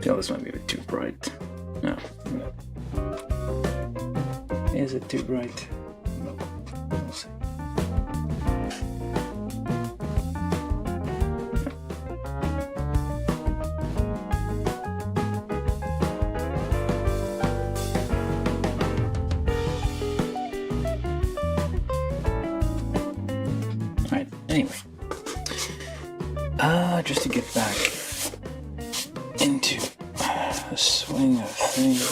feel this might be a bit too bright. No. Is it too bright? No. We'll see. Alright, anyway. Just to get back into the swing of things,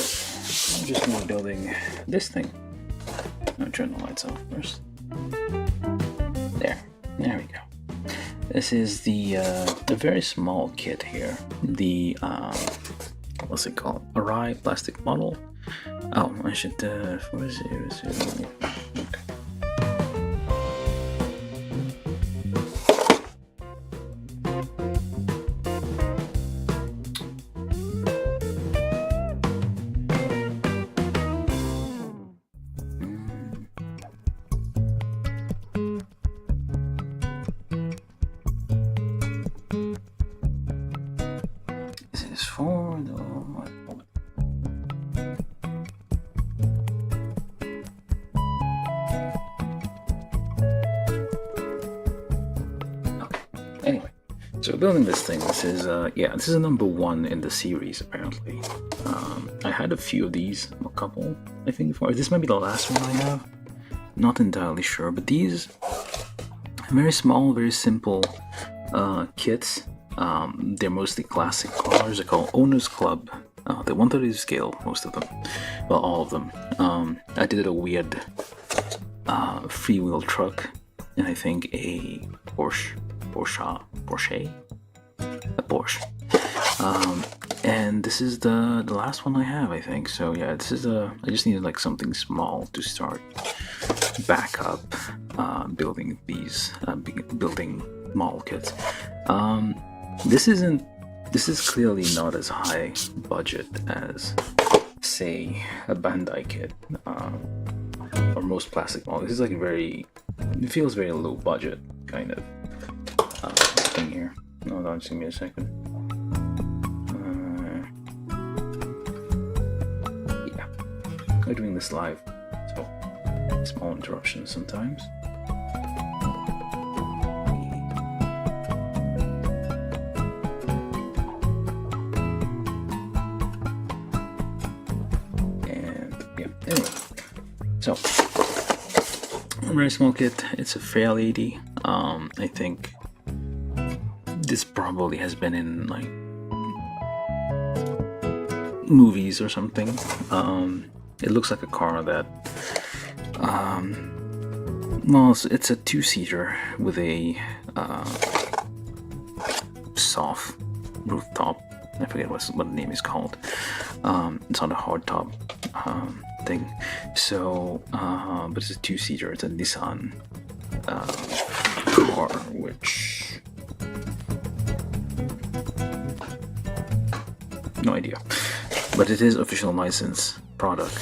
I'm just now building this thing. I'll turn the lights off first. There we go. This is the a very small kit here. The what's it called? Arii plastic model. Oh, I should where is it? Okay. For the okay. Anyway, so building this thing. This is this is a #1 in the series apparently. I had a few of these, a couple I think before. This might be the last one I have. Not entirely sure, but these very small, very simple kits. They're mostly classic cars. They're called Owner's Club. They're 1/30 scale, most of them. Well, all of them. I did a weird freewheel truck, and I think a Porsche. And this is the last one I have, I think. So yeah, this is I just needed like something small to start back up building these building model kits. This is clearly not as high budget as, say, a Bandai kit or most plastic models. This is like it feels very low budget kind of thing here. Hold on, just give me a second. Yeah, we're doing this live, so small interruptions sometimes. So, a very small kit. It's a Fairlady. I think this probably has been in like movies or something. It looks like a car that, well, it's a 2-seater with a soft rooftop. I forget what the name is called. It's on a hardtop thing. So, but it's a 2-seater. It's a Nissan car, which no idea. But it is official license product.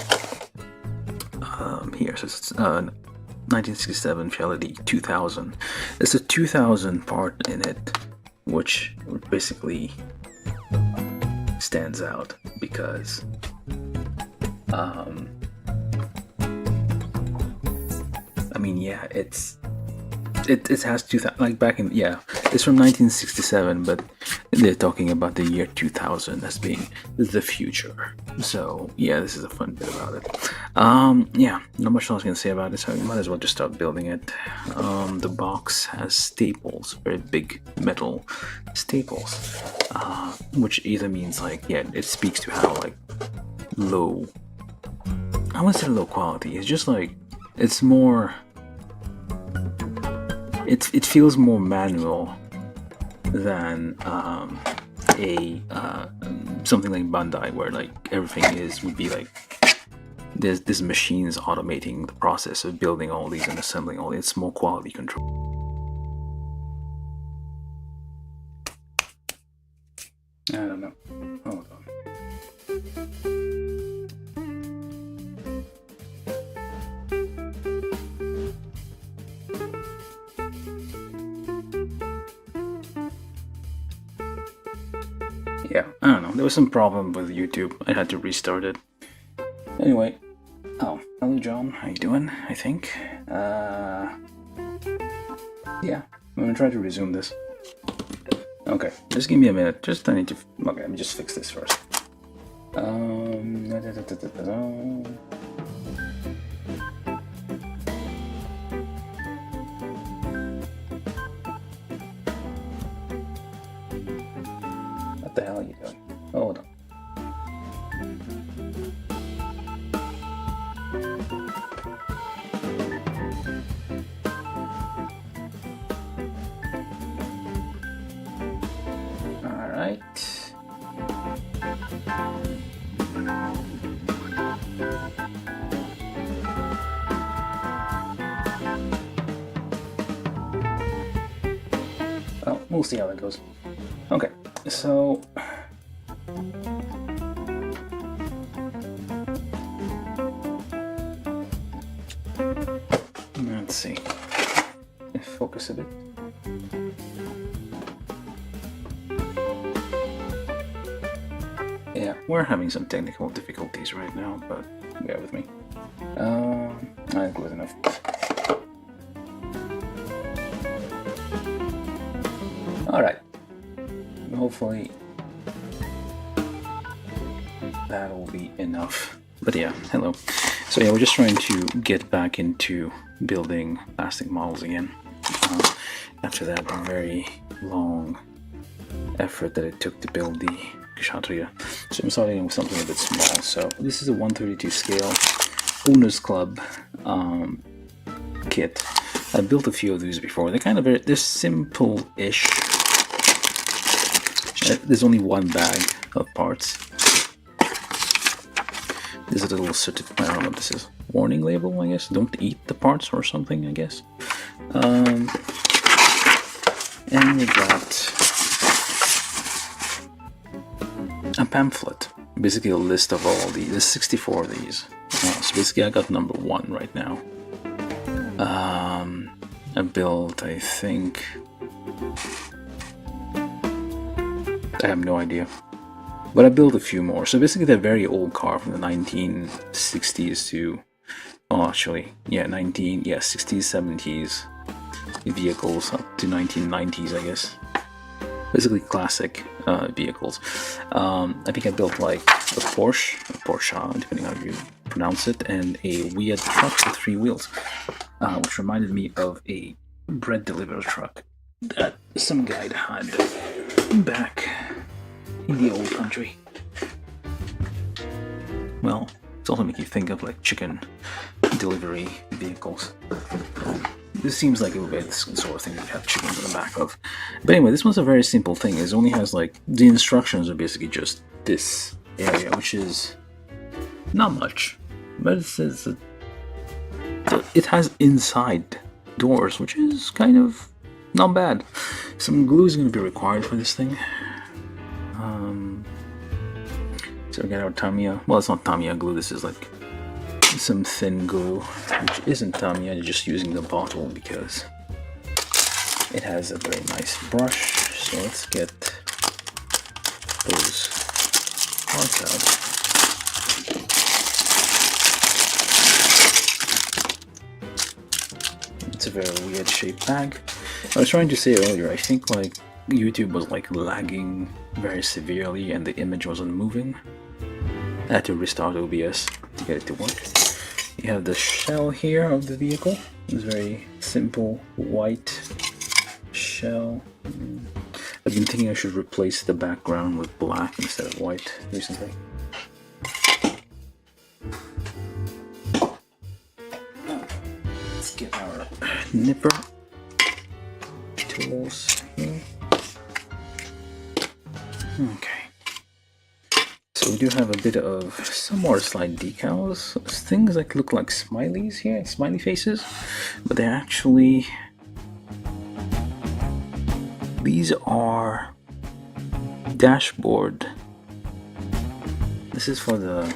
Here, so it's 1967 Fairlady 2000. There's a 2000 part in it, which basically stands out because I mean, yeah, it has 2000, like back in, yeah, it's from 1967, but they're talking about the year 2000 as being the future. So yeah, this is a fun bit about it. Yeah, not much else I can say about it, so you might as well just start building it. The box has staples, very big metal staples, which either means like, yeah, it speaks to how like low, I wouldn't say low quality, it's just like, it's more, it feels more manual than something like Bandai, where like everything would be like there's machines automating the process of building all these and assembling all these. It's more quality control. I don't know. Hold on. Yeah, I don't know. There was some problem with YouTube. I had to restart it. Anyway. Oh, hello John. How you doing? I think. Yeah, I'm gonna try to resume this. Okay, just give me a minute. Just I need to. Okay, let me just fix this first. What the hell are you doing? Hold on. All right. Well, we'll see how that goes. Okay, so let's see. Focus a bit. Yeah, we're having some technical difficulties right now, but bear with me. I think good enough. Alright. Hopefully that'll be enough. But yeah, hello. So yeah, we're just trying to get back into building plastic models again. After that very long effort that it took to build the Kshatriya. So I'm starting with something a bit small. So this is a 132 scale Owners Club kit. I built a few of these before. They're simple-ish. There's only one bag of parts. There's a little certificate. I don't know what this is. Warning label, I guess. Don't eat the parts or something, I guess. And we got a pamphlet. Basically a list of all these. There's 64 of these. So basically I got number 1 right now. I built, I think... I have no idea. But I built a few more. So basically they're very old car from the 1960s to... Oh, actually, yeah, 60s, 70s vehicles up to 1990s, I guess. Basically classic vehicles. I think I built like a Porsche, depending on how you pronounce it, and a weird truck with 3 wheels, which reminded me of a bread delivery truck that some guy had back in the old country. Well, it's also making you think of like chicken delivery vehicles. This seems like it would be the sort of thing you'd have chickens in the back of. But anyway, this one's a very simple thing. It only has like, the instructions are basically just this area, which is not much. But it says that it has inside doors, which is kind of not bad. Some glue is going to be required for this thing. So we got our Tamiya. Well, it's not Tamiya glue. This is like some thin glue, which isn't Tamiya. You're just using the bottle because it has a very nice brush. So let's get those parts out. It's a very weird shaped bag. I was trying to say earlier, I think like YouTube was like lagging very severely and the image wasn't moving. I had to restart OBS to get it to work. You have the shell here of the vehicle. It's very simple white shell. I've been thinking I should replace the background with black instead of white recently. Let's get our nipper tools here. Okay. So we do have a bit of some more slide decals. Things that look like smileys here, smiley faces, but they're actually... These are dashboard. This is for the...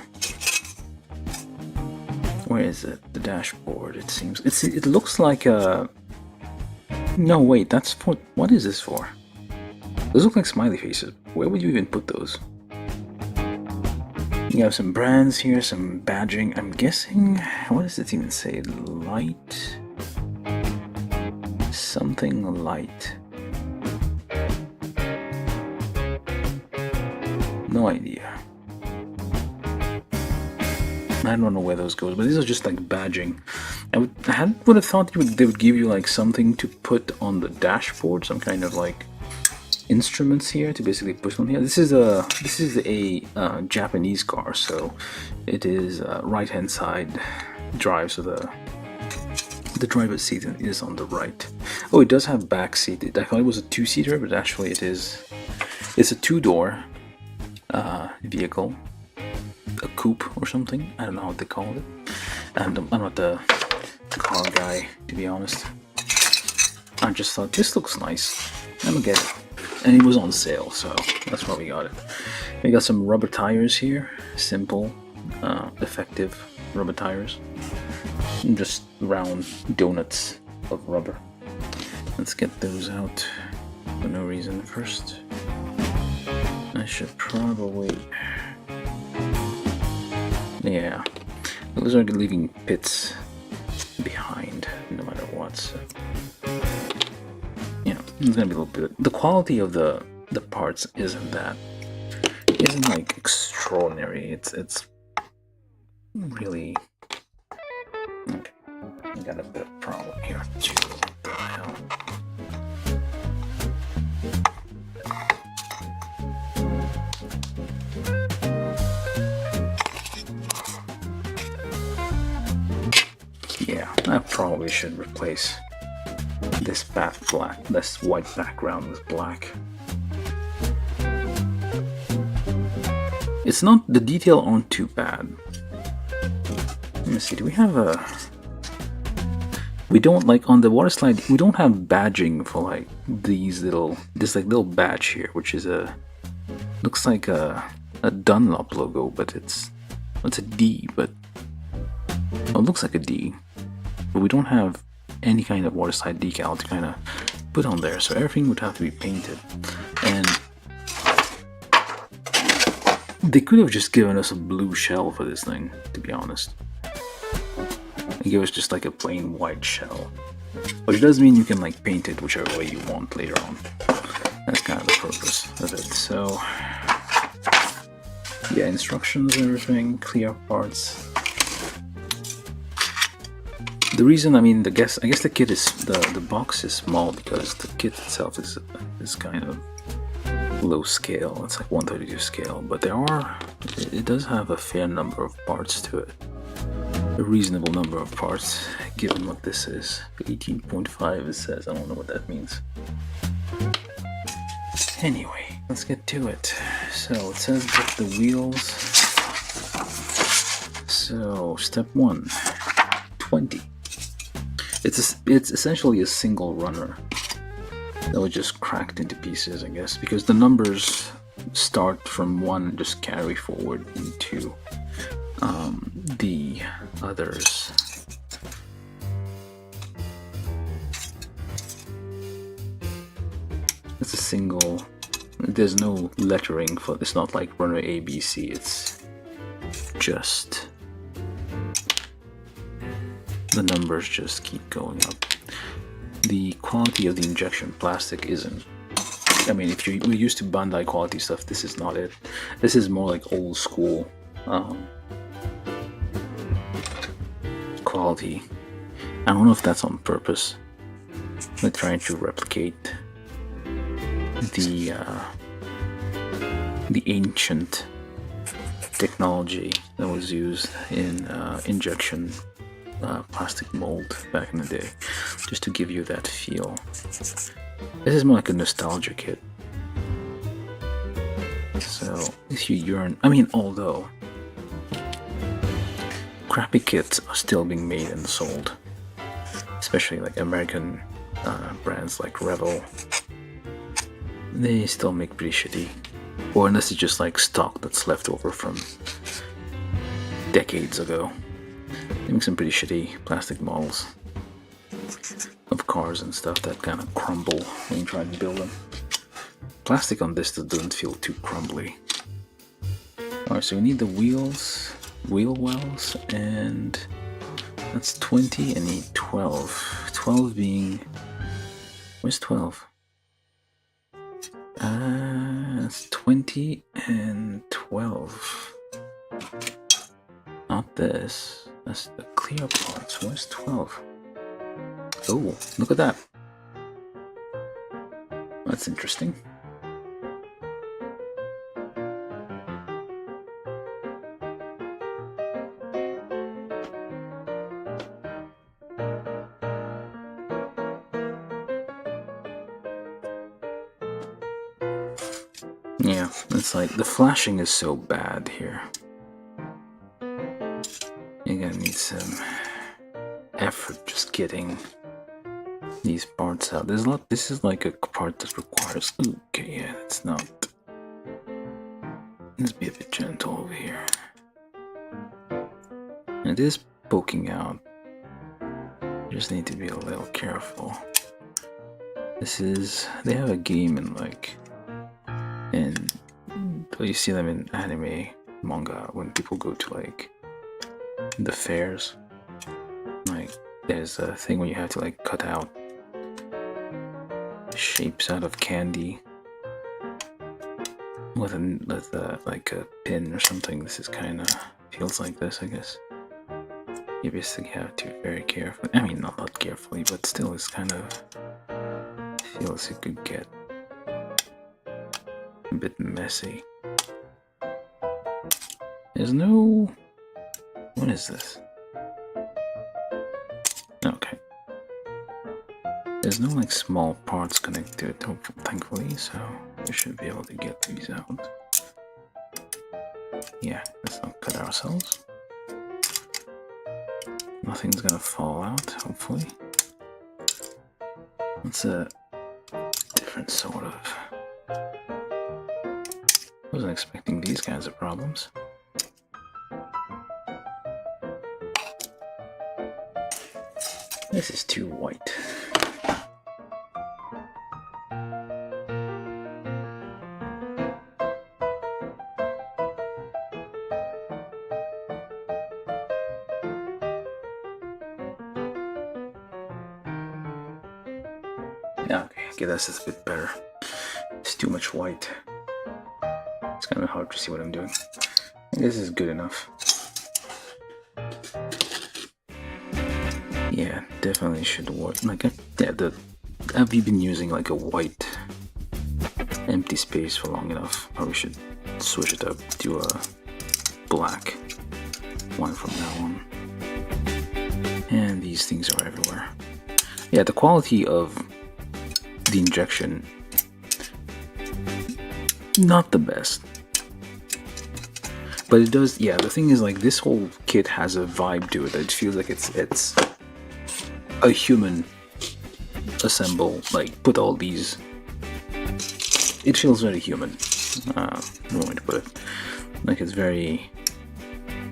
Where is it? The dashboard, it seems. It looks like a... No, wait, that's for... What is this for? Those look like smiley faces. Where would you even put those? You have some brands here, some badging. I'm guessing, what does it even say? Light? Something light. No idea. I don't know where those goes, but these are just like badging. I would have thought they would give you like something to put on the dashboard, some kind of like instruments here to basically put on here. This is a Japanese car, so it is right hand side drive, so the driver's seat is on the right. Oh, it does have back seat. I thought it was a two-seater, but actually it's a two-door vehicle, a coupe or something. I don't know what they call it. I'm not the car guy, to be honest. I just thought this looks nice. I'm gonna get it. And it was on sale, so that's why we got it. We got some rubber tires here. Simple, effective rubber tires. And just round donuts of rubber. Let's get those out for no reason first. I should probably... Yeah, those are leaving pits behind no matter what, so... You know, it's gonna be a little bit... The quality of the parts isn't like extraordinary. It's really... Okay, I got a bit of problem here too. What the hell? Yeah, I probably should replace this this white background with black. It's not, the detail aren't too bad. Let me see, do we have a... We don't, like on the water slide, we don't have badging for like these this like little badge here, which is looks like a Dunlop logo, but it's a D, but well, it looks like a D. But we don't have any kind of waterside decal to kind of put on there, so everything would have to be painted. And they could have just given us a blue shell for this thing, to be honest. And give us just like a plain white shell. But it does mean you can like paint it whichever way you want later on. That's kind of the purpose of it. So yeah, instructions and everything, clear parts. The reason, I mean, I guess the kit is the box is small because the kit itself is kind of low scale. It's like 1/32 scale, but it does have a fair number of parts to it. A reasonable number of parts, given what this is. 18.5 it says. I don't know what that means. Anyway, let's get to it. So it says get the wheels. So step 1, 20. It's essentially a single runner that was just cracked into pieces, I guess, because the numbers start from 1 and just carry forward into the others. It's a single. There's no lettering for. It's not like runner A, B, C. It's just. The numbers just keep going up. The quality of the injection plastic isn't. I mean, if we're used to Bandai quality stuff, this is not it. This is more like old school quality. I don't know if that's on purpose. They're trying to replicate the ancient technology that was used in injection plastic mold back in the day, just to give you that feel. This is more like a nostalgia kit. So if you yearn, I mean, although crappy kits are still being made and sold, especially like American brands like Revel, they still make pretty shitty. Or unless it's just like stock that's left over from decades ago. They make some pretty shitty plastic models of cars and stuff that kind of crumble when you try to build them. plastic on this doesn't feel too crumbly. Alright, so we need the wheels, wheel wells, and that's 20 and need 12. 12 being... Where's 12? It's 20 and 12. Not this. That's the clear parts. Where's 12? Oh, look at that. That's interesting. Yeah, it's like the flashing is so bad here. You're gonna need some effort just getting these parts out. There's a lot. This is like a part that requires. Okay, yeah, it's not. Let's be a bit gentle over here. It is poking out. You just need to be a little careful. This is. They have a game in like. And you see them in anime, manga, when people go to like the fairs. Like there's a thing where you have to like cut out shapes out of candy with like a pin or something. This is kind of feels like this, I guess. You basically have to very carefully. I mean, not carefully, but still, it's kind of feels it could get a bit messy. There's no... What is this? Okay. There's no like small parts connected to it, thankfully, so we should be able to get these out. Yeah, let's not cut ourselves. Nothing's gonna fall out, hopefully. It's a different sort of... Wasn't expecting these kinds of problems. This is too white. Yeah, okay, this is a bit better. It's too much white. It's kind of hard to see what I'm doing. This is good enough. Yeah, definitely should work. Like, yeah, have you been using like a white empty space for long enough? Probably should switch it up to a black one from now on. And these things are everywhere. Yeah, the quality of the injection, not the best. But it does, yeah, the thing is, like, this whole kit has a vibe to it. It feels like it's a human assemble, like, put all these... It feels very human. I don't know how to put it. Like, it's very...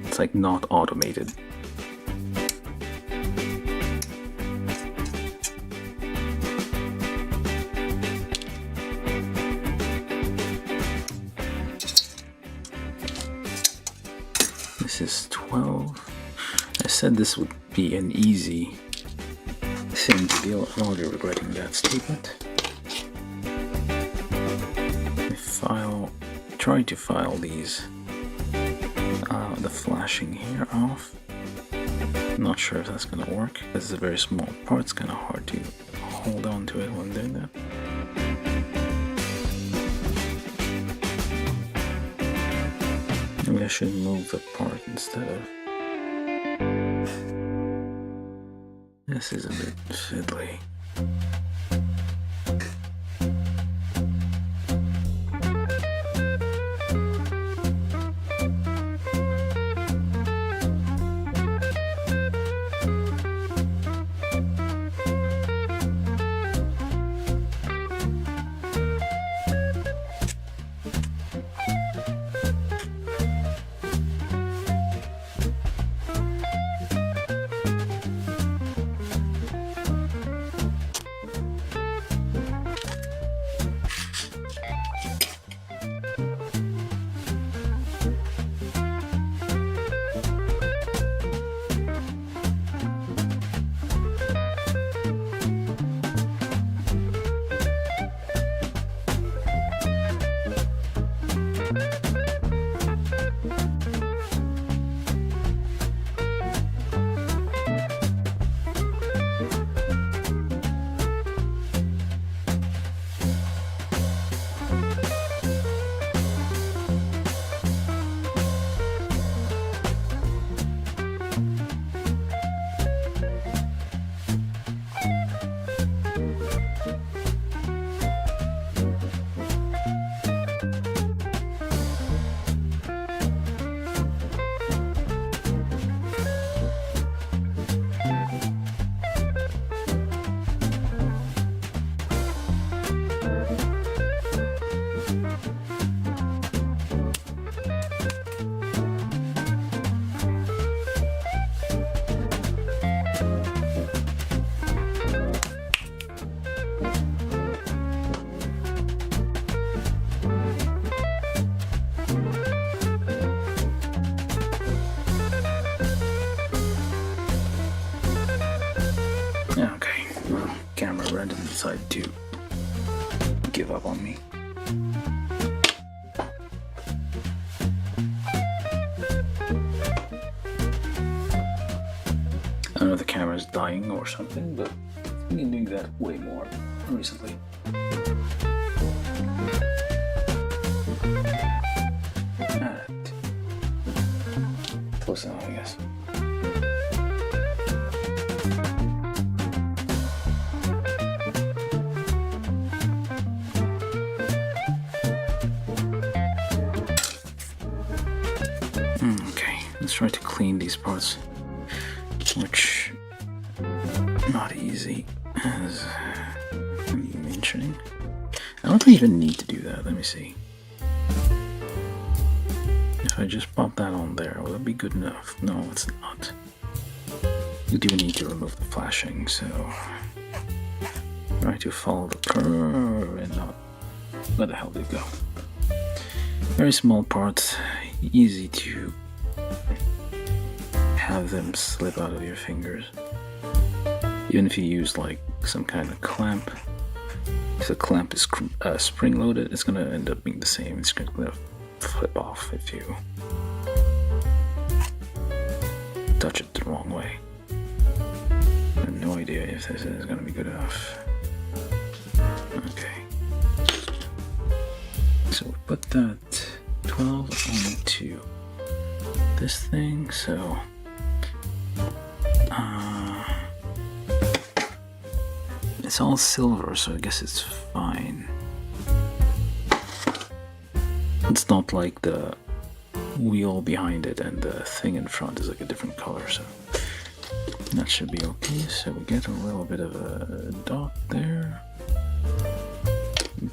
It's, like, not automated. This is 12. I said this would be an easy thing to deal with. I'm already regretting that statement. Try to file these, the flashing here off. Not sure if that's gonna work. This is a very small part. It's kind of hard to hold on to it when doing that. Maybe I should move the part instead of... This is a bit fiddly. decide to give up on me. I don't know if the camera's dying or something, but I've been doing that way more recently. Alright. Close enough, I guess. Okay, let's try to clean these parts, which not easy as I'm mentioning. I don't even need to do that. Let me see. If I just pop that on there, will it be good enough? No, it's not. You do need to remove the flashing, so try to follow the curve and not let the hell did it go. Very small parts, easy to have them slip out of your fingers. Even if you use like some kind of clamp. If the clamp is spring loaded, it's gonna end up being the same. It's gonna flip off if you touch it the wrong way. I have no idea if this is gonna be good enough. Okay. So we put that 12 onto this thing, so it's all silver, so I guess it's fine. It's not like the wheel behind it and the thing in front is like a different color, so that should be okay. So we get a little bit of a dot there,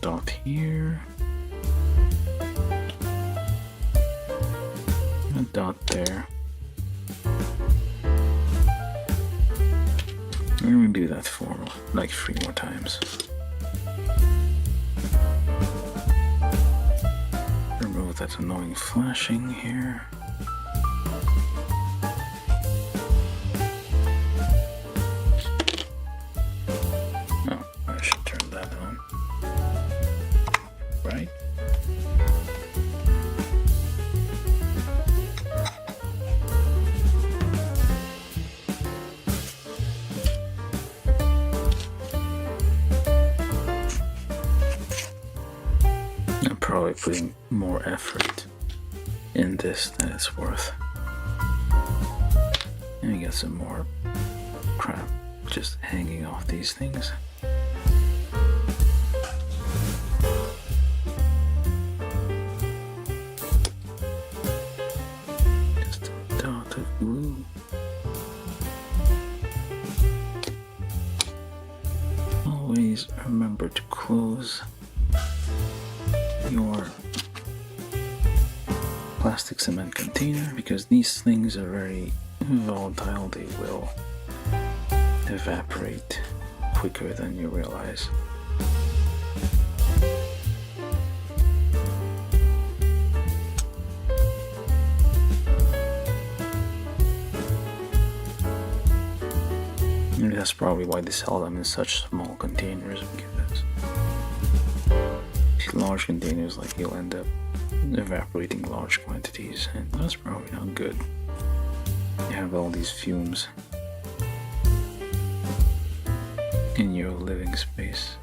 dot here, a dot there. And we do that for like 3 more times. Remove that annoying flashing here. Oh, I should turn that on. Right? Probably putting more effort in this than it's worth. And we got some more crap just hanging off these things. Just a dot of glue. Always remember to close your plastic cement container, because these things are very volatile. They will evaporate quicker than you realize. And that's probably why they sell them in such small containers, because large containers, like, you'll end up evaporating large quantities, and that's probably not good. You have all these fumes in your living space,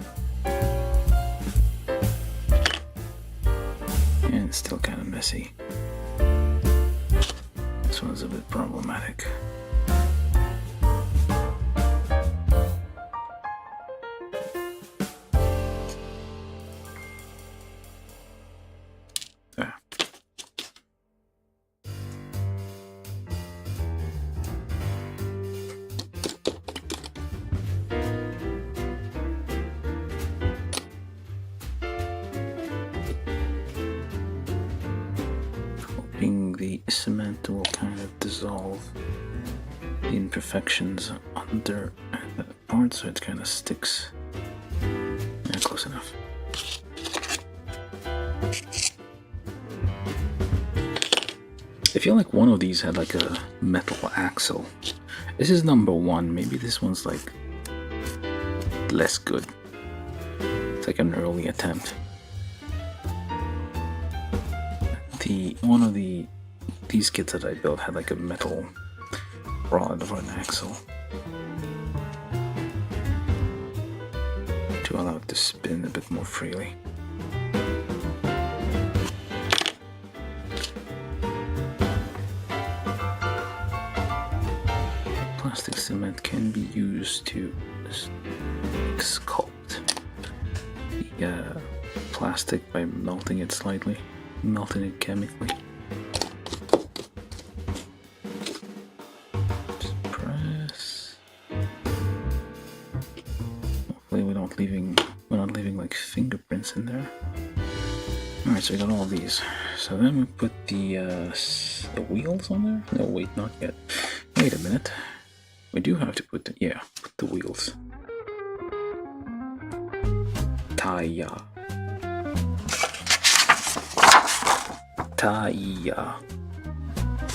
and it's still kind of messy. This one's a bit problematic. The cement will kind of dissolve the imperfections under the part, so it kind of sticks. Yeah, close enough. I feel like one of these had like a metal axle. This is number 1. Maybe this one's like less good. like an early attempt. One of these kits that I built had like a metal rod for an axle to allow it to spin a bit more freely. Plastic cement can be used to sculpt the plastic by melting it slightly, melting it chemically. Just press. Hopefully we're not leaving like fingerprints in there. All right, so we got all these. So then we put the wheels on there. No, wait, not yet. Wait a minute. We do have to put the wheels. Tire.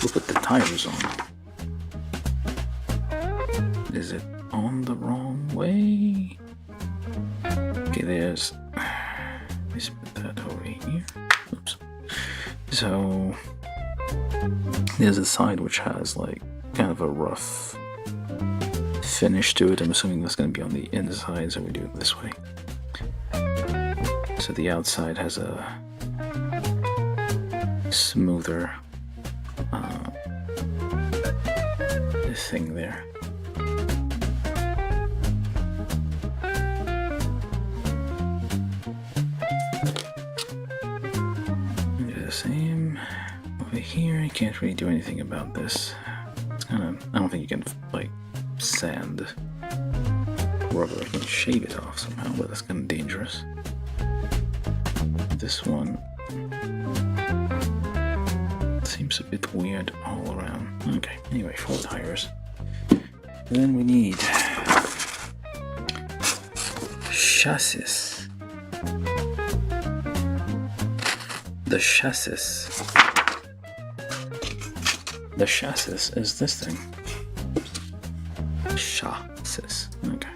We'll put the tires on. Is it on the wrong way? Okay, there's. Let's put that over here. Oops. So there's a side which has like kind of a rough finish to it. I'm assuming that's going to be on the inside, so we do it this way. So the outside has a smoother thing there. Do the same over here. I can't really do anything about this. It's kind of, I don't think you can like sand rubber. I can shave it off somehow, but that's kind of dangerous. This one seems a bit weird all around. Okay, anyway, 4 tires. Then we need chassis. The chassis is this thing. Chassis. Okay.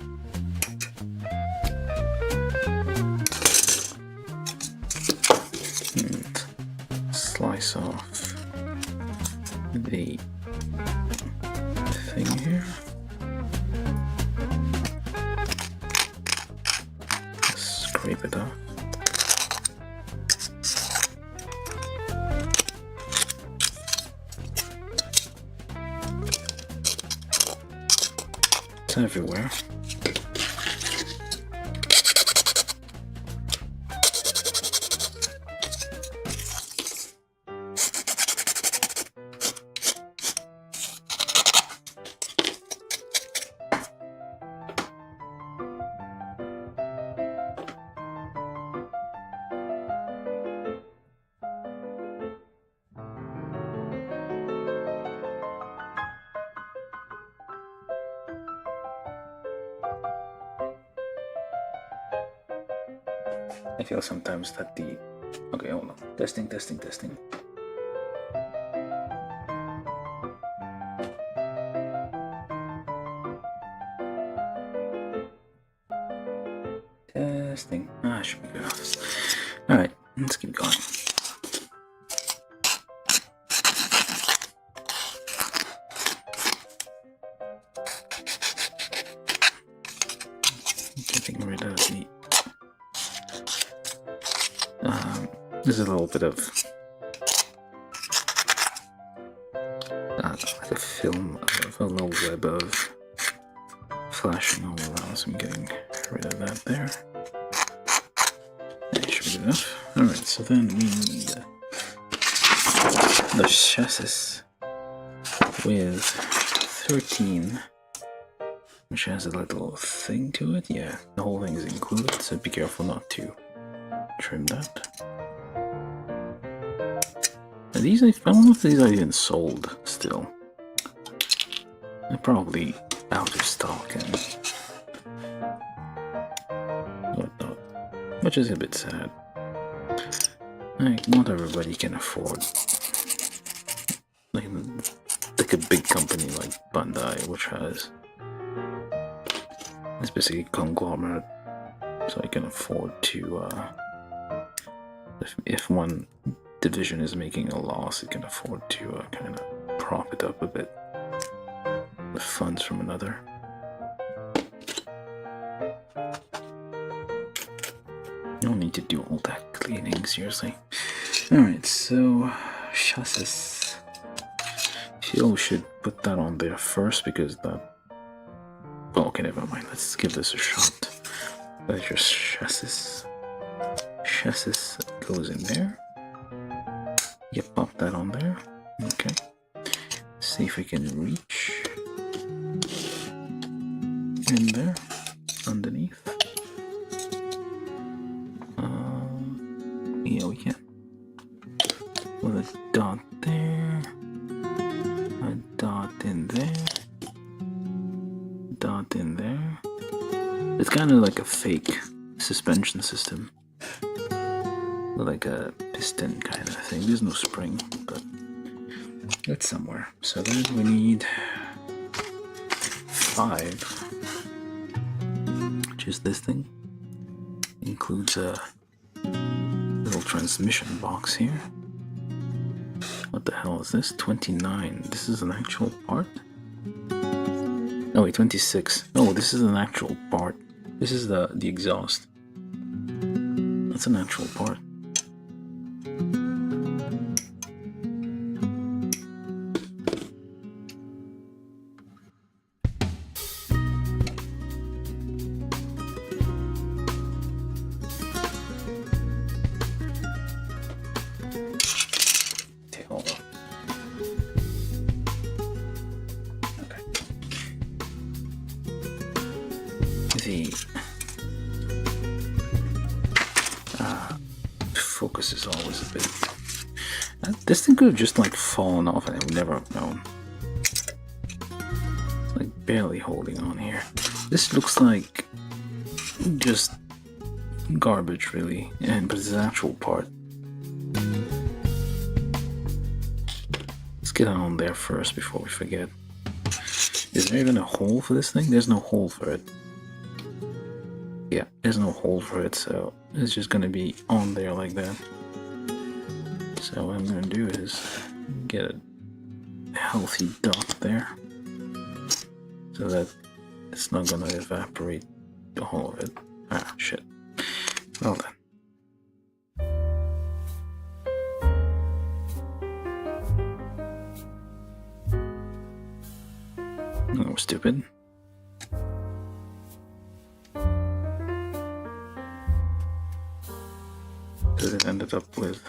And slice off the thing here. Scrape it off. It's everywhere. I feel sometimes that the... Okay, hold on. Testing. Testing. Ah, should be good. Alright, let's keep going. Getting rid of the... There's a little bit of like a film of a little web of flashing all around, so I'm getting rid of that there. That should be good enough. Alright, so then we need the chassis with 13, which has a little thing to it. Yeah, the whole thing is included, so be careful not to trim that. These, I don't know if these are even sold still. They're probably out of stock and whatnot, which is a bit sad. Like, not everybody can afford like a big company like Bandai, which has, it's basically a conglomerate so I can afford to, if one division is making a loss, it can afford to kind of prop it up a bit with funds from another. No need to do all that cleaning, seriously. Alright, so chassis. Feel we should put that on there first because that. Oh, okay, never mind. Let's give this a shot. That's just chassis. Chassis goes in there. Yep, pop that on there. Okay. See if we can reach in there underneath. Yeah, we can. With a dot there, a dot in there, dot in there. It's kind of like a fake suspension system, like a piston kind of thing. There's no spring, but it's somewhere. So then we need 5, which is this thing. Includes a little transmission box here. What the hell is this? 29. This is an actual part? Oh wait, 26. Oh, this is an actual part. This is the exhaust. That's an actual part. Focus is always a bit. This thing could have just like fallen off and I would never have known. It's like barely holding on here. This looks like just garbage, really, but it's an actual part. Let's get on there first before we forget. Is there even a hole for this thing? There's no hole for it. Yeah, there's no hole for it, so it's just gonna be on there like that. So what I'm gonna do is get a healthy dot there so that it's not gonna evaporate the whole of it. Ah, shit. Well then. Oh, stupid. Because it ended up with...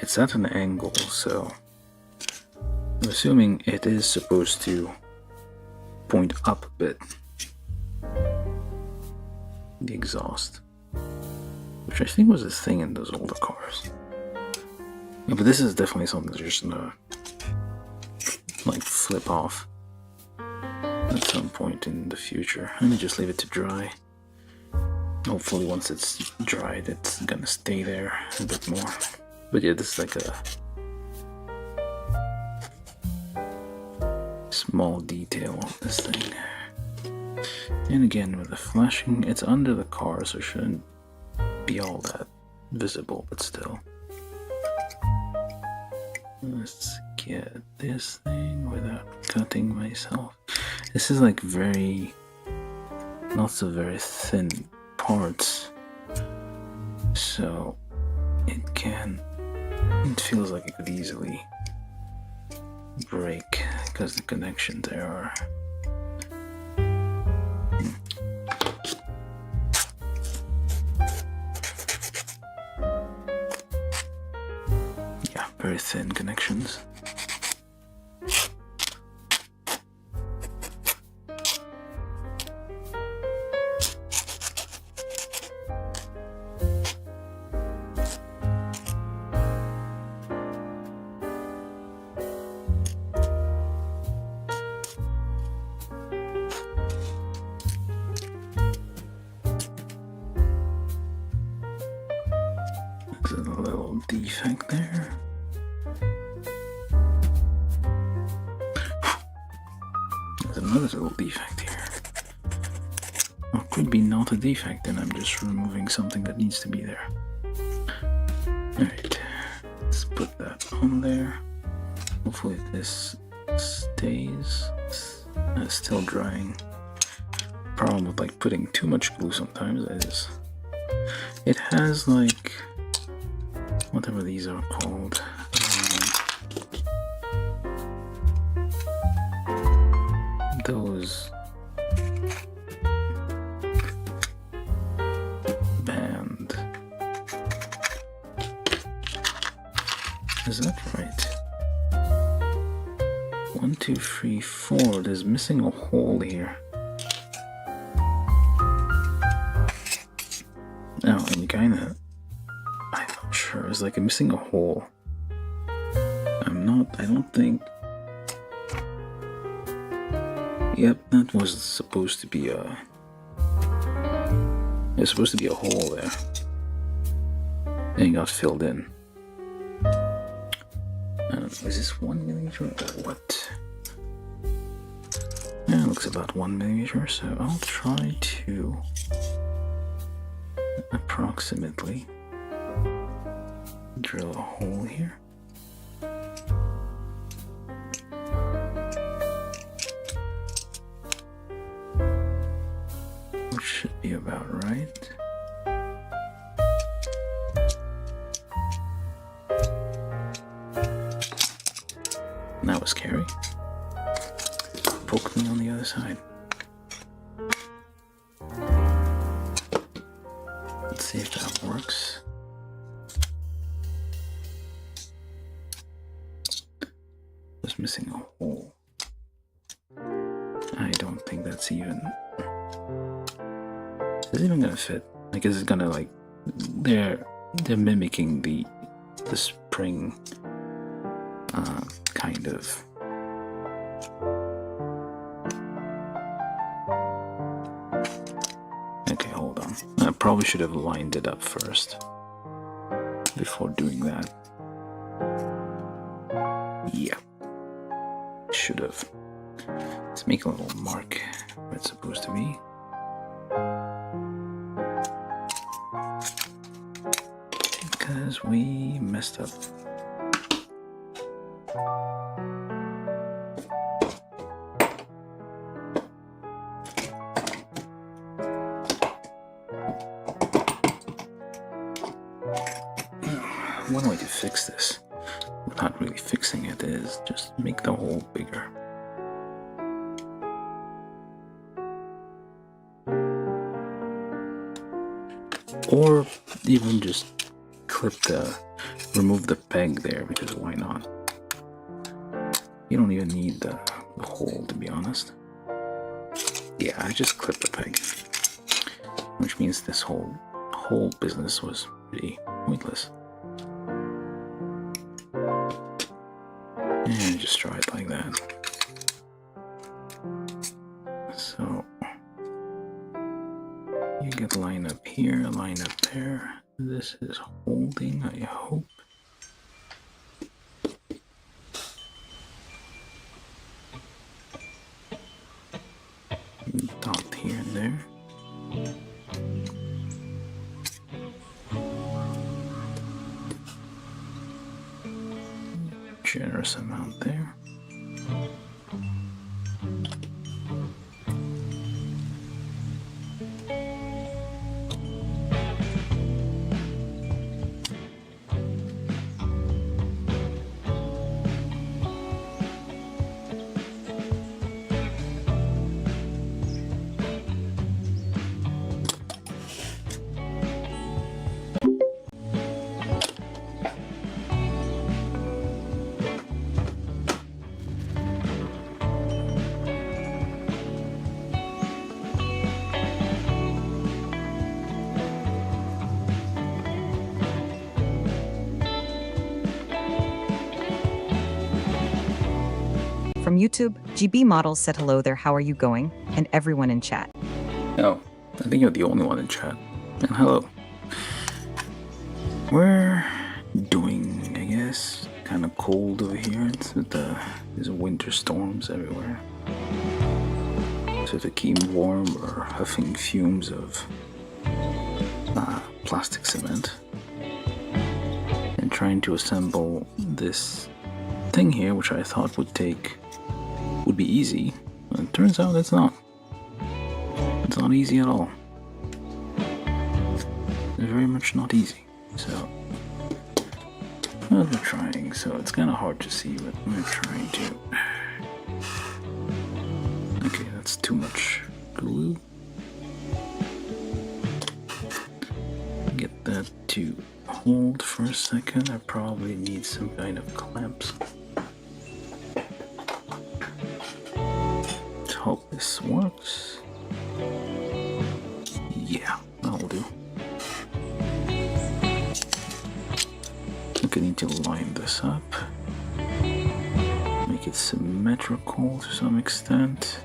It's at an angle, so... I'm assuming it is supposed to point up a bit. The exhaust. Which I think was a thing in those older cars. Yeah, but this is definitely something that's just gonna... like flip off at some point in the future. Let me just leave it to dry. Hopefully once it's dried it's gonna stay there a bit more. But yeah, this is like a small detail on this thing. And again with the flashing, it's under the car so it shouldn't be all that visible, but still. Let's get this thing without cutting myself. This is like very, not so very thin parts, so it feels like it could easily break because the connections there are yeah, very thin connections. There's a little defect there. There's another little defect here. Or could be not a defect, and I'm just removing something that needs to be there. Alright, let's put that on there. Hopefully this stays. Still drying. Problem with like putting too much glue sometimes is it has like whatever these are called. Those band. Is that right? 1, 2, 3, 4. There's missing a hole here. Oh, and kinda, I'm not sure. It's like I'm missing a hole. I don't think. Yep, that was supposed to be a. There's supposed to be a hole there. And it got filled in. Is this 1mm or what? Yeah, it looks about 1mm, so I'll try to approximately drill a hole here. Which should be about right. That was scary. Poke me on the other side. Let's see if that works. Just missing a hole. I don't think that's even. Is it even gonna fit? Like, is it gonna like? They're mimicking the spring. Kind of. Okay, hold on. I probably should have lined it up first before doing that. Yeah, should have. Let's make a little mark where it's supposed to be. Because we messed up. One way to fix this, not really fixing it, is just make the hole bigger. Or even just remove the peg there, because why not? You don't even need the hole, to be honest. Yeah, I just clipped the peg, which means this whole business was pretty pointless. And just try it like that. So you get line up here, line up there. This is holding, I hope. Dot here and there. Generous amount there. From YouTube, GB Models said hello there, how are you going? And everyone in chat. Oh, I think you're the only one in chat. And hello. We're doing, I guess, kind of cold over here. There's winter storms everywhere. to keep warm or huffing fumes of plastic cement, and trying to assemble this thing here, which I thought would be easy. And it turns out it's not. It's not easy at all. It's very much not easy. So, what we're trying. So it's kind of hard to see, but we're trying to. Okay, that's too much glue. Get that to hold for a second. I probably need some kind of clamps. Let's hope this works. Yeah, that'll do. I need to line this up, make it symmetrical to some extent.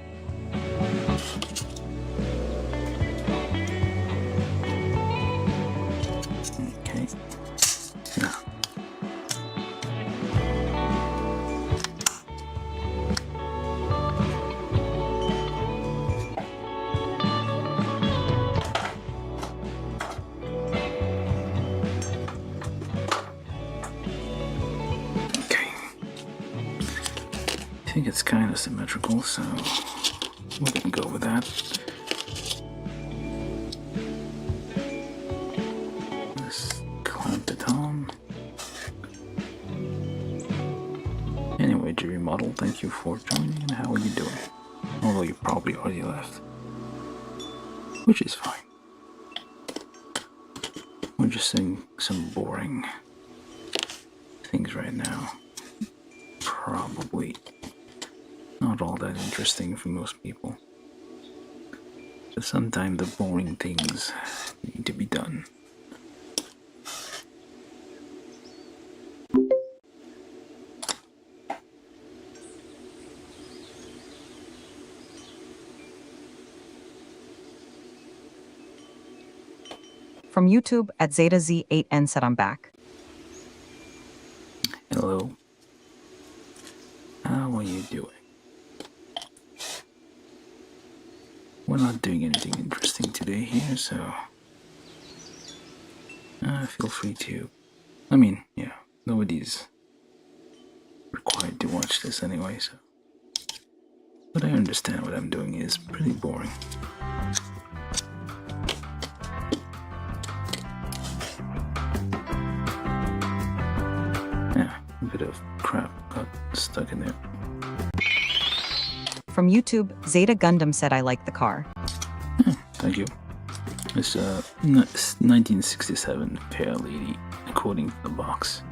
Okay, now. I think it's kind of symmetrical, so we're gonna go with that. Let's clamp it on. Anyway, Jerry Model, thank you for joining, and how are you doing? Although you probably already left, which is fine. We're just saying some boring things right now. Probably not all that interesting for most people. But sometimes the boring things need to be done. From YouTube at ZetaZ8N said I'm back. Hello. How are you doing? We're not doing anything interesting today here, so feel free to. I mean, yeah, nobody's required to watch this anyway, so. But I understand what I'm doing is pretty boring. Yeah, a bit of crap got stuck in there. From YouTube, Zeta Gundam said I like the car. Thank you. It's 1967 Fairlady, according to the box.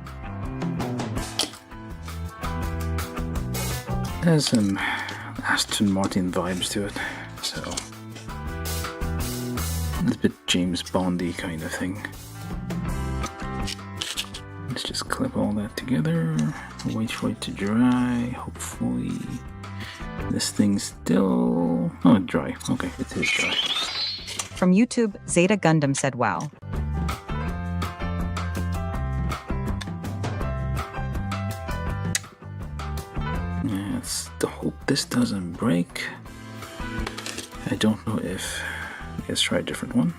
It has some Aston Martin vibes to it, so it's a bit James Bondy kind of thing. Let's just clip all that together, wait for it to dry, hopefully. This thing's still... Oh, dry. Okay, it is dry. From YouTube, Zeta Gundam said wow. Let's hope this doesn't break. I don't know if... Let's try a different one.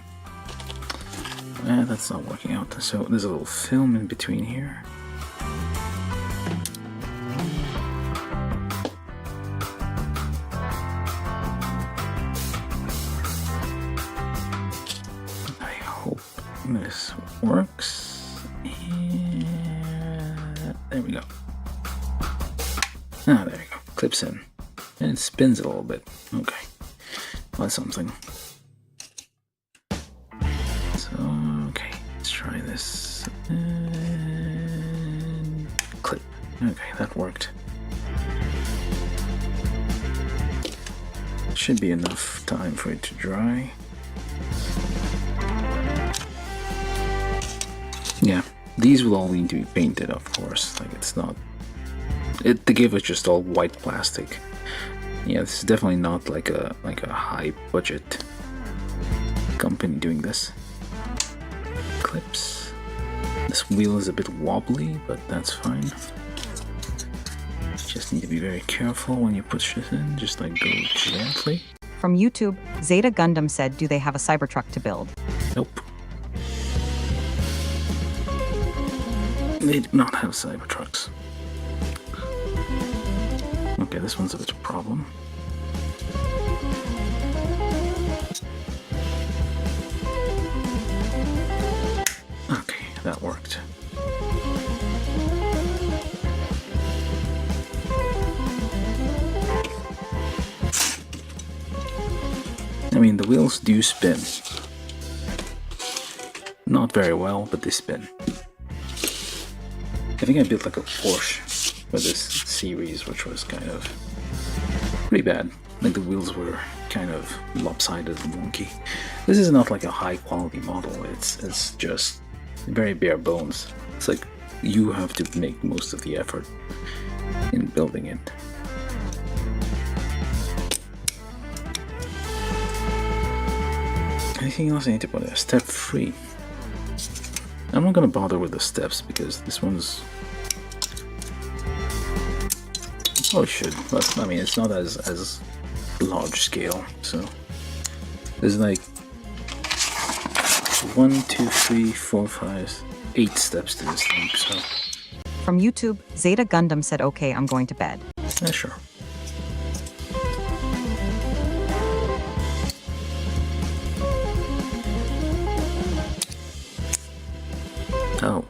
That's not working out. So there's a little film in between here. This works, and there we go. Ah, there we go. Clips in, and it spins a little bit. Okay, well, that's something. So, okay, let's try this. And clip. Okay, that worked. Should be enough time for it to dry. Yeah, these will all need to be painted, of course. Like, it's not... They gave us just all white plastic. Yeah, this is definitely not like a high budget company doing this. Clips. This wheel is a bit wobbly, but that's fine. Just need to be very careful when you push this in. Just like go gently. From YouTube, Zeta Gundam said, do they have a Cybertruck to build? Nope. They do not have Cybertrucks. Okay, this one's a bit of a problem. Okay, that worked. I mean, the wheels do spin. Not very well, but they spin. I think I built like a Porsche for this series, which was kind of pretty bad. Like the wheels were kind of lopsided and wonky. This is not like a high quality model, it's just very bare bones. It's like you have to make most of the effort in building it. Anything else I need to put there? Step 3. I'm not gonna bother with the steps because this one's... Oh, it should, but I mean, it's not as large scale, so... There's like 1, 2, 3, 4, 5, 8 steps to this thing, so... From YouTube, Zeta Gundam said, okay, I'm going to bed. Yeah, sure. Oh.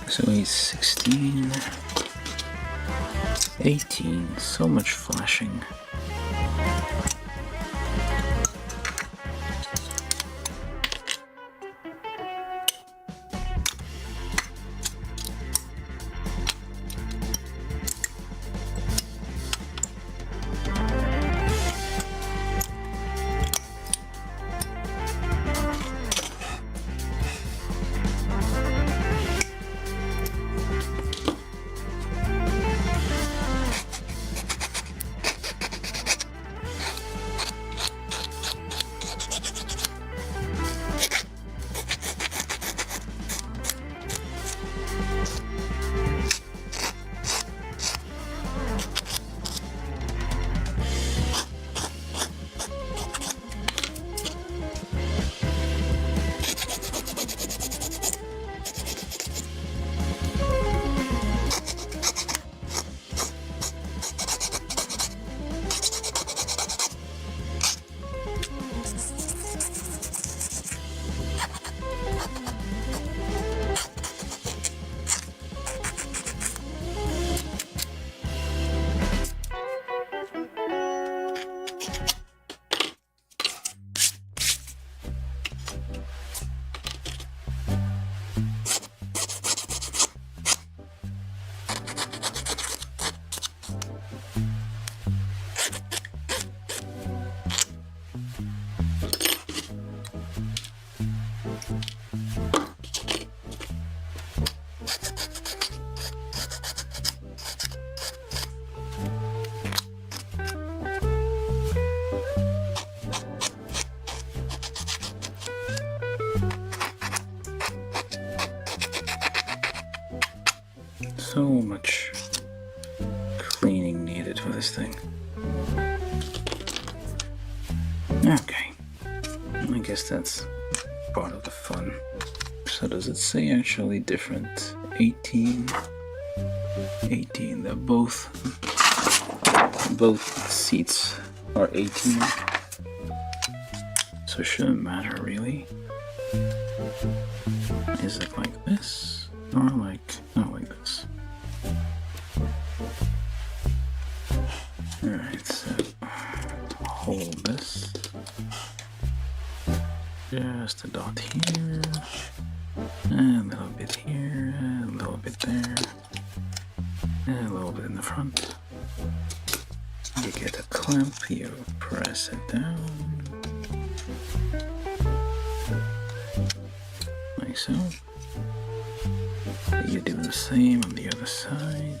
So he's 16, 18, so much flashing. So much cleaning needed for this thing. Okay, I guess that's part of the fun. So does it say actually different? 18, 18, they're both seats are 18. So so it shouldn't matter really. Is it like this? Or like, not like this? Alright, so hold this. Just a dot here, and a little bit here, and a little bit there, and a little bit in the front. You get a clamp, you press it down, like so. You do the same on the other side.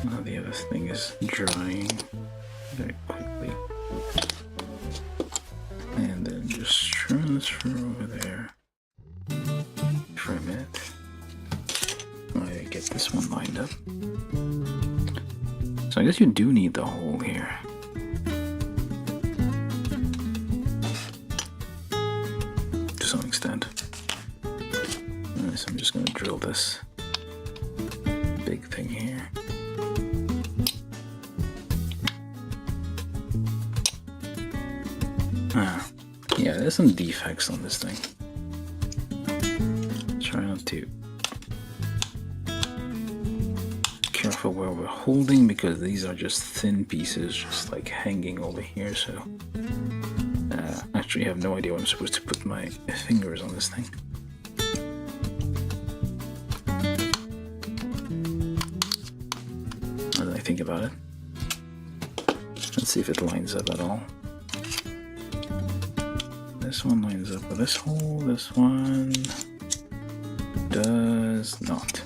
Now the other thing is drying very quickly. And then just transfer over there for a minute. I get this one lined up. So I guess you do need the hole here. To some extent. Alright, so I'm just going to drill this big thing here. Yeah, there's some defects on this thing. Try not to careful where we're holding, because these are just thin pieces just like hanging over here, so actually have no idea where I'm supposed to put my fingers on this thing. What do I think about it? Let's see if it lines up at all. This one lines up with this hole, this one does not.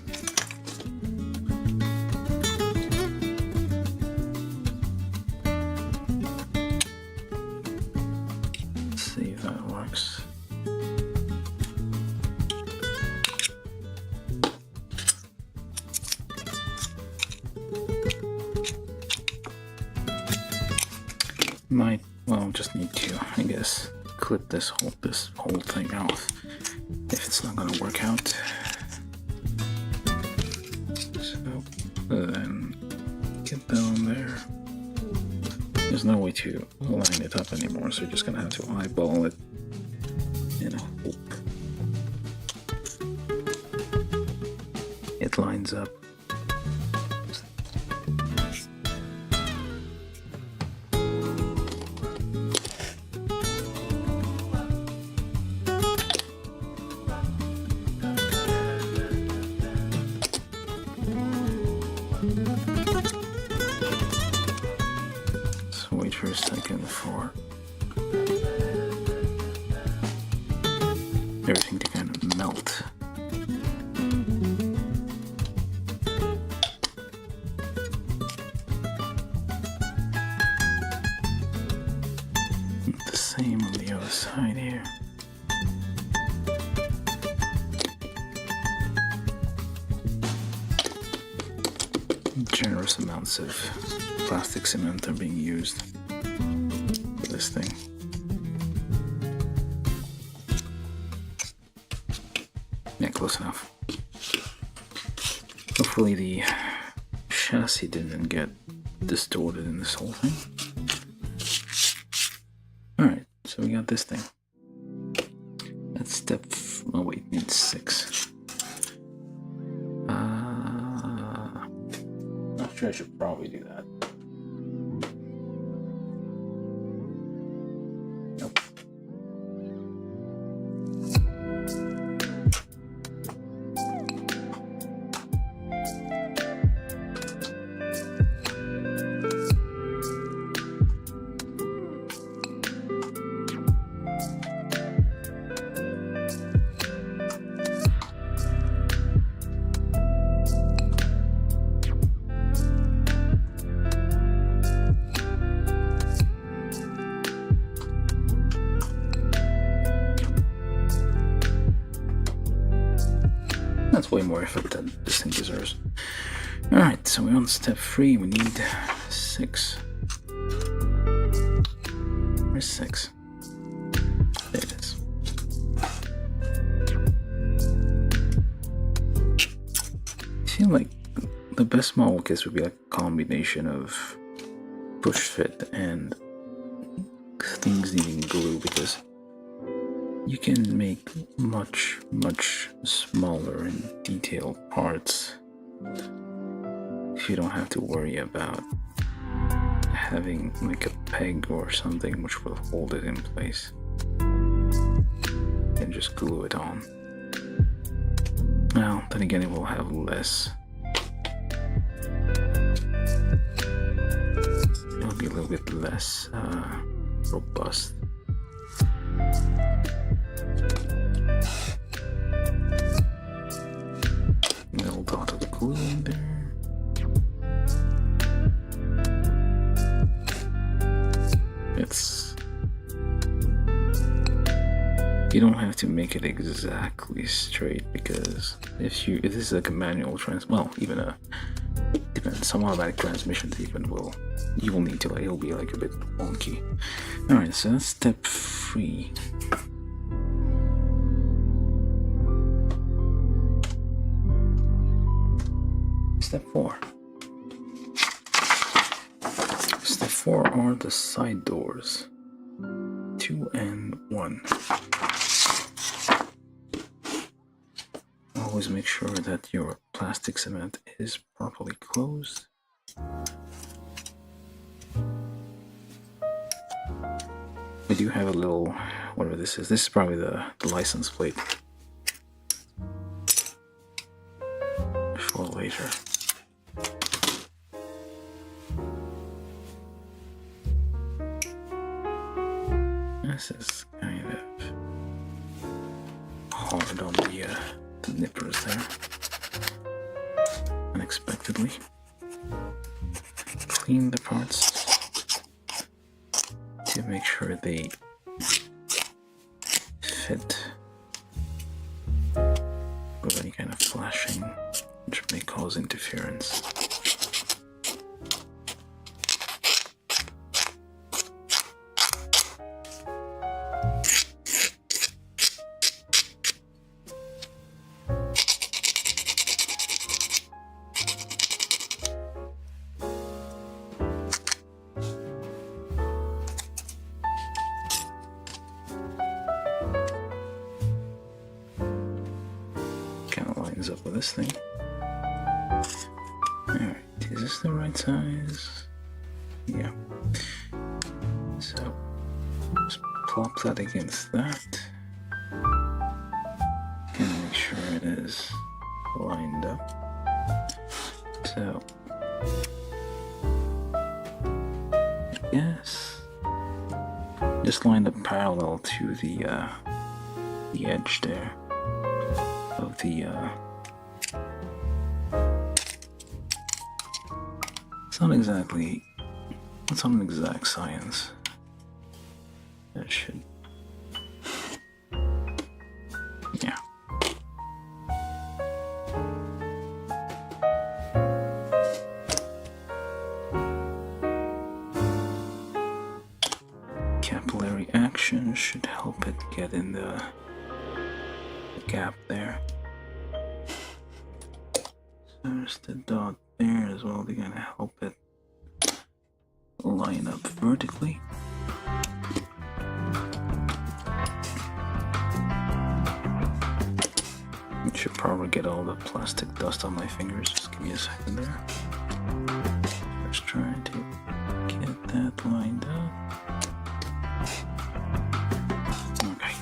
Let's see if that works. Might, well, just need to, I guess, clip this whole thing off if it's not gonna work out. So then get that on there. There's no way to line it up anymore, so you're just gonna have to eyeball it and hope it lines up. Wait for a second for everything to kind of melt. The same on the other side here. Generous amounts of plastic cement are being used for this thing. Yeah, close enough. Hopefully the chassis didn't get distorted in this whole thing. Alright, so we got this thing. That's step, oh wait, needs 6. I should probably do that. Nope. That's way more effort than this thing deserves. Alright, so we're on step 3. We need 6. Where's 6? There it is. I feel like the best model kits would be like a combination of push fit and things needing glue, because you can make much smaller and detailed parts if you don't have to worry about having like a peg or something which will hold it in place, and just glue it on. Well, then again, it will have less. It'll be a little bit less robust. Little dot of glue in there. You don't have to make it exactly straight, because if this is like a manual even depends, some automatic transmissions even you will need to, like, it'll be like a bit wonky. Alright, so that's step 3. Step 4. Step 4 are the side doors. 2 and 1. Always make sure that your plastic cement is properly closed. We do have a little, whatever this is. This is probably the license plate for later. This is kind of hard on the nippers there, unexpectedly. Clean the parts to make sure they fit with any kind of flashing which may cause interference. Up with this thing. Alright, is this the right size? Yeah. So just plop that against that and make sure it is lined up. So yes, just line up parallel to the edge there of the it's not an exact science. That should, yeah. Capillary action should help it get in the gap there. So there's the dot there as well. They're gonna help it line up vertically. I should probably get all the plastic dust on my fingers. Just give me a second there. Just trying to get that lined up. Okay.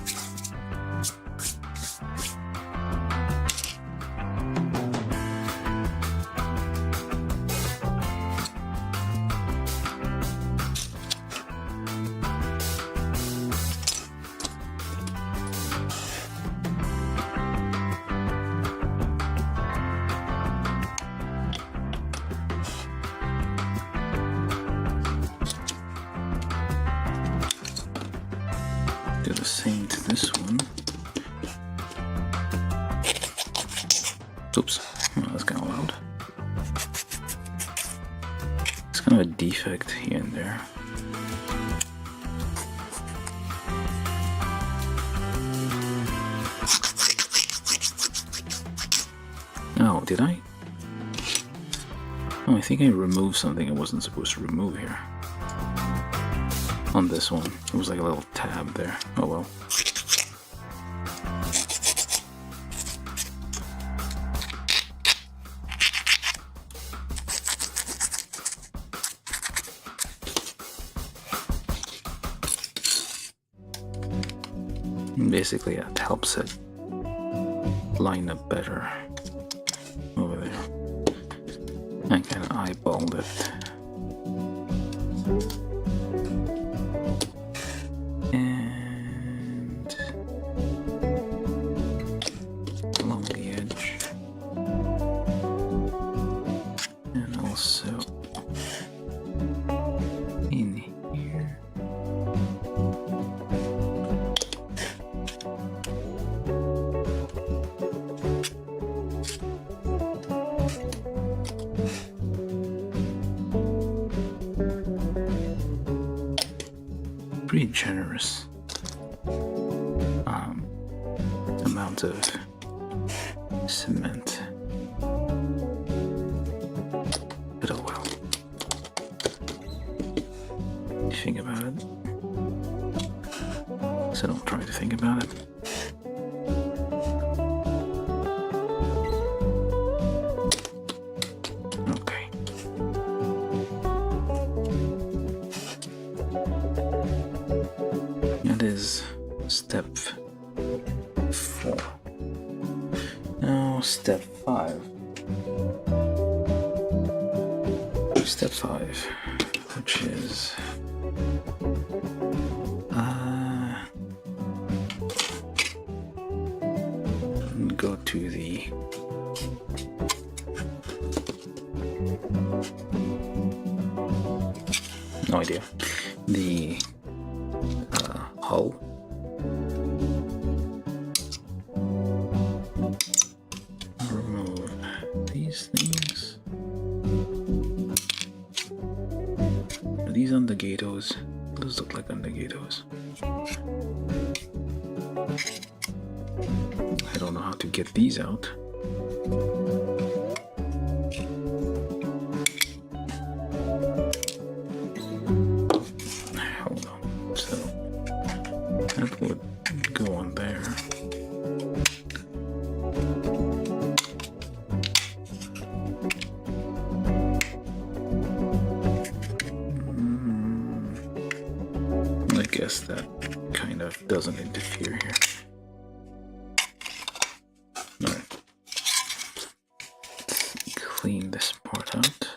Do the same to this one. Oops, oh, that's kind of loud. It's kind of a defect here and there. Oh, did I? Oh, I think I removed something I wasn't supposed to remove here. On this one, it was like a little tab there. Oh well. Basically, it helps it line up better over there. I kind of eyeballed it. And along the edge. And also in here. Pretty generous amount of cement, but oh well. You think about it, so don't try to think about it. Okay. That is step 4. Now step 5. Step 5, which is go to the no idea the hull. Remove these things. Are these undergatos? Those look like undergatos. I don't know how to get these out. Hold on. So that would go on there. I guess that kind of doesn't interfere here. Alright. Let's clean this part out.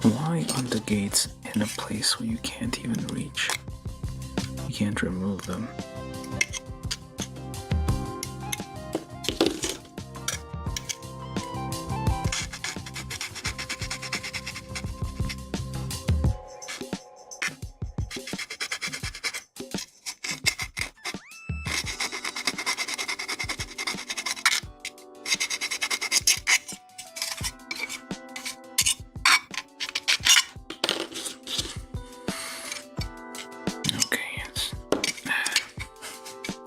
Why are the gates in a place where you can't even reach? You can't remove them.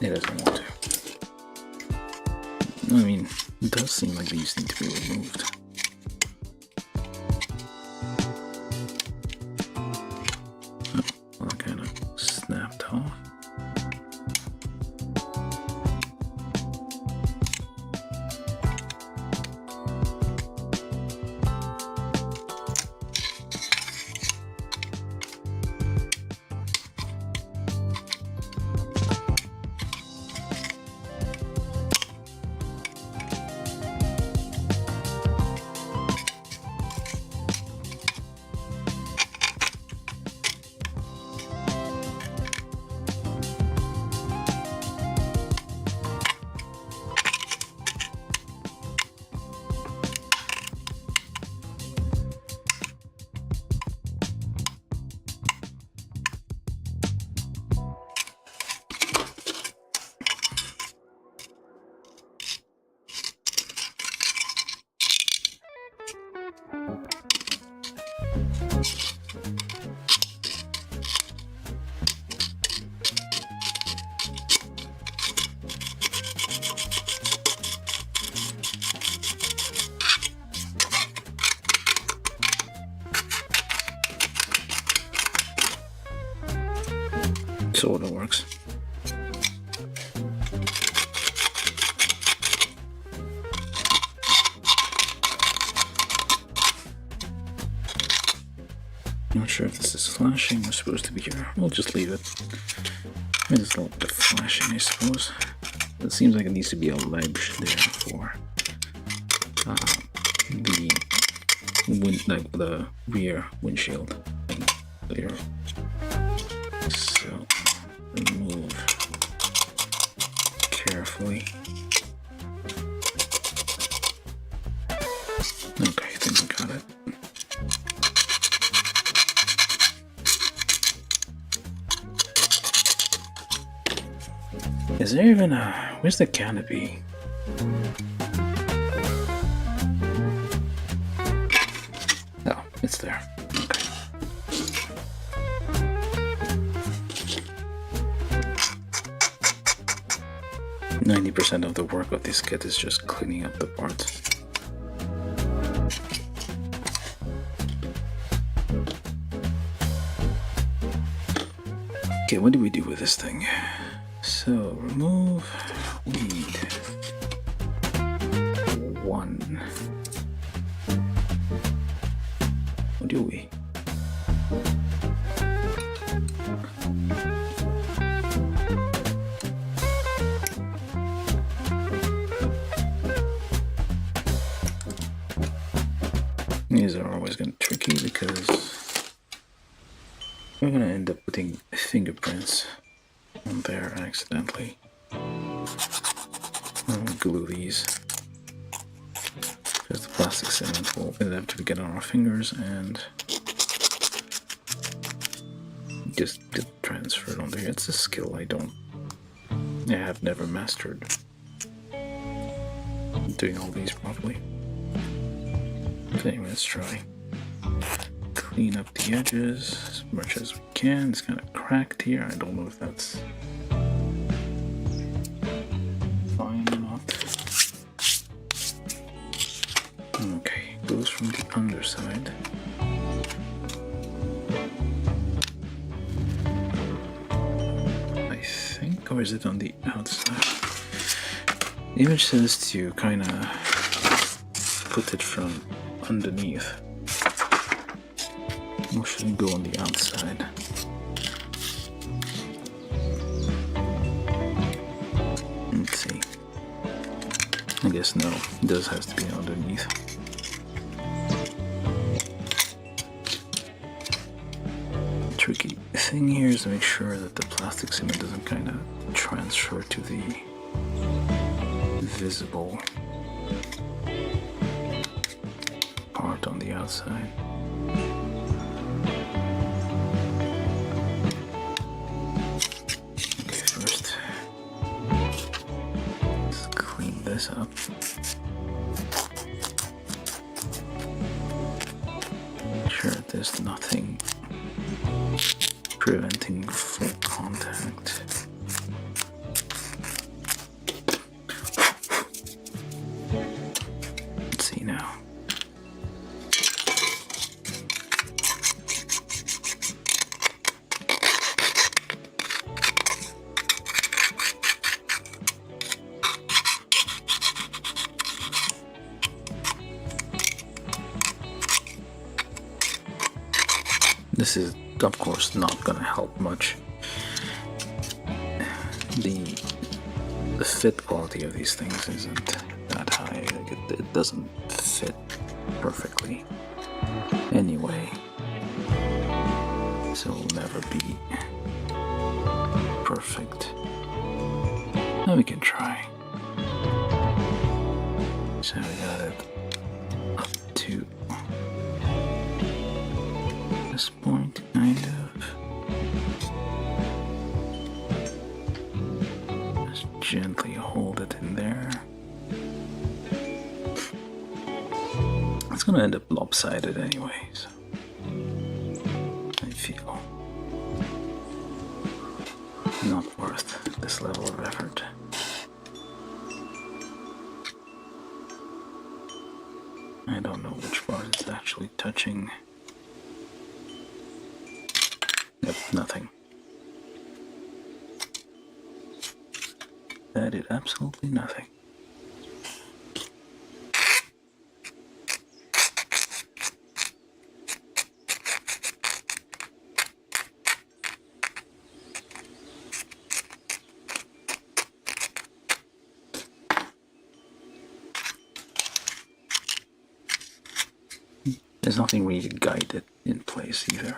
It doesn't want to. I mean, it does seem like these need to be removed. Oh, well, kind of snapped off. Sort of works. Not sure if this is flashing or supposed to be here. We'll just leave it. It's a little bit flashing, I suppose. It seems like it needs to be a ledge there for the rear windshield there. So remove carefully. Okay, I think we got it. Is there even a... where's the canopy? Oh, it's there. Okay. %90 of the work of this kit is just cleaning up the parts. Okay, what do we do with this thing? So, remove weed. 1. What do we? These are always going to be tricky because we're going to end up putting fingerprints on there accidentally. I'll glue these because the plastic cement will inevitably get on our fingers and just get transferred on there. It's a skill I have never mastered doing all these properly. But anyway, let's try. Clean up the edges as much as we can. It's kind of cracked here. I don't know if that's fine or not. Okay, goes from the underside. I think, or is it on the outside? The image says to kind of put it from underneath. Or should it go on the outside? Let's see. I guess no, it does have to be underneath. The tricky thing here is to make sure that the plastic cement doesn't kind of transfer to the visible part on the outside. Up. Make sure there's nothing preventing full contact. Let's see now. This is, of course, not gonna help much. The fit quality of these things isn't that high. Like it doesn't fit perfectly anyway, so it'll never be perfect. Now we can try. So we got it up to this point, kind of. Just gently hold it in there. It's gonna end up lopsided anyway, so I feel not worth this level of effort. I don't know which part it's actually touching. Yep, nothing. That did absolutely nothing. There's nothing really to guide it in place either.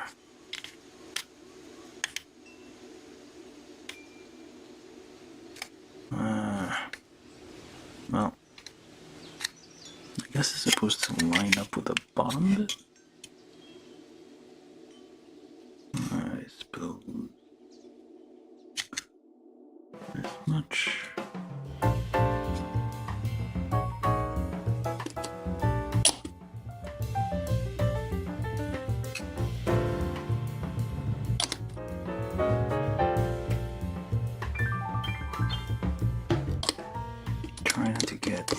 Well, I guess it's supposed to line up with the bottom bit. I suppose as much. Try not to get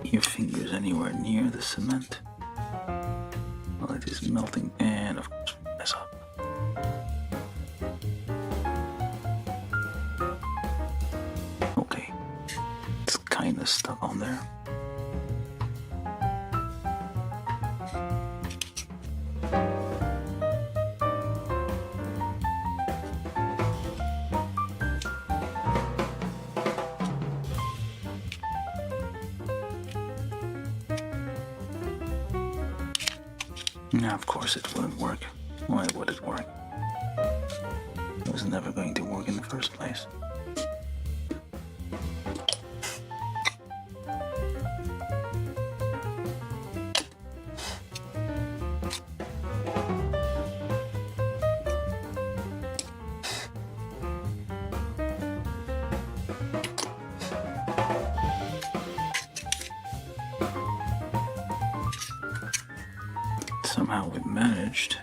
your fingers anywhere near the cement while it is melting, and of course mess up. Okay, it's kind of stuck on there. Now, of course, it wouldn't work. Why would it work? It was never going to work in the first place. Somehow we managed.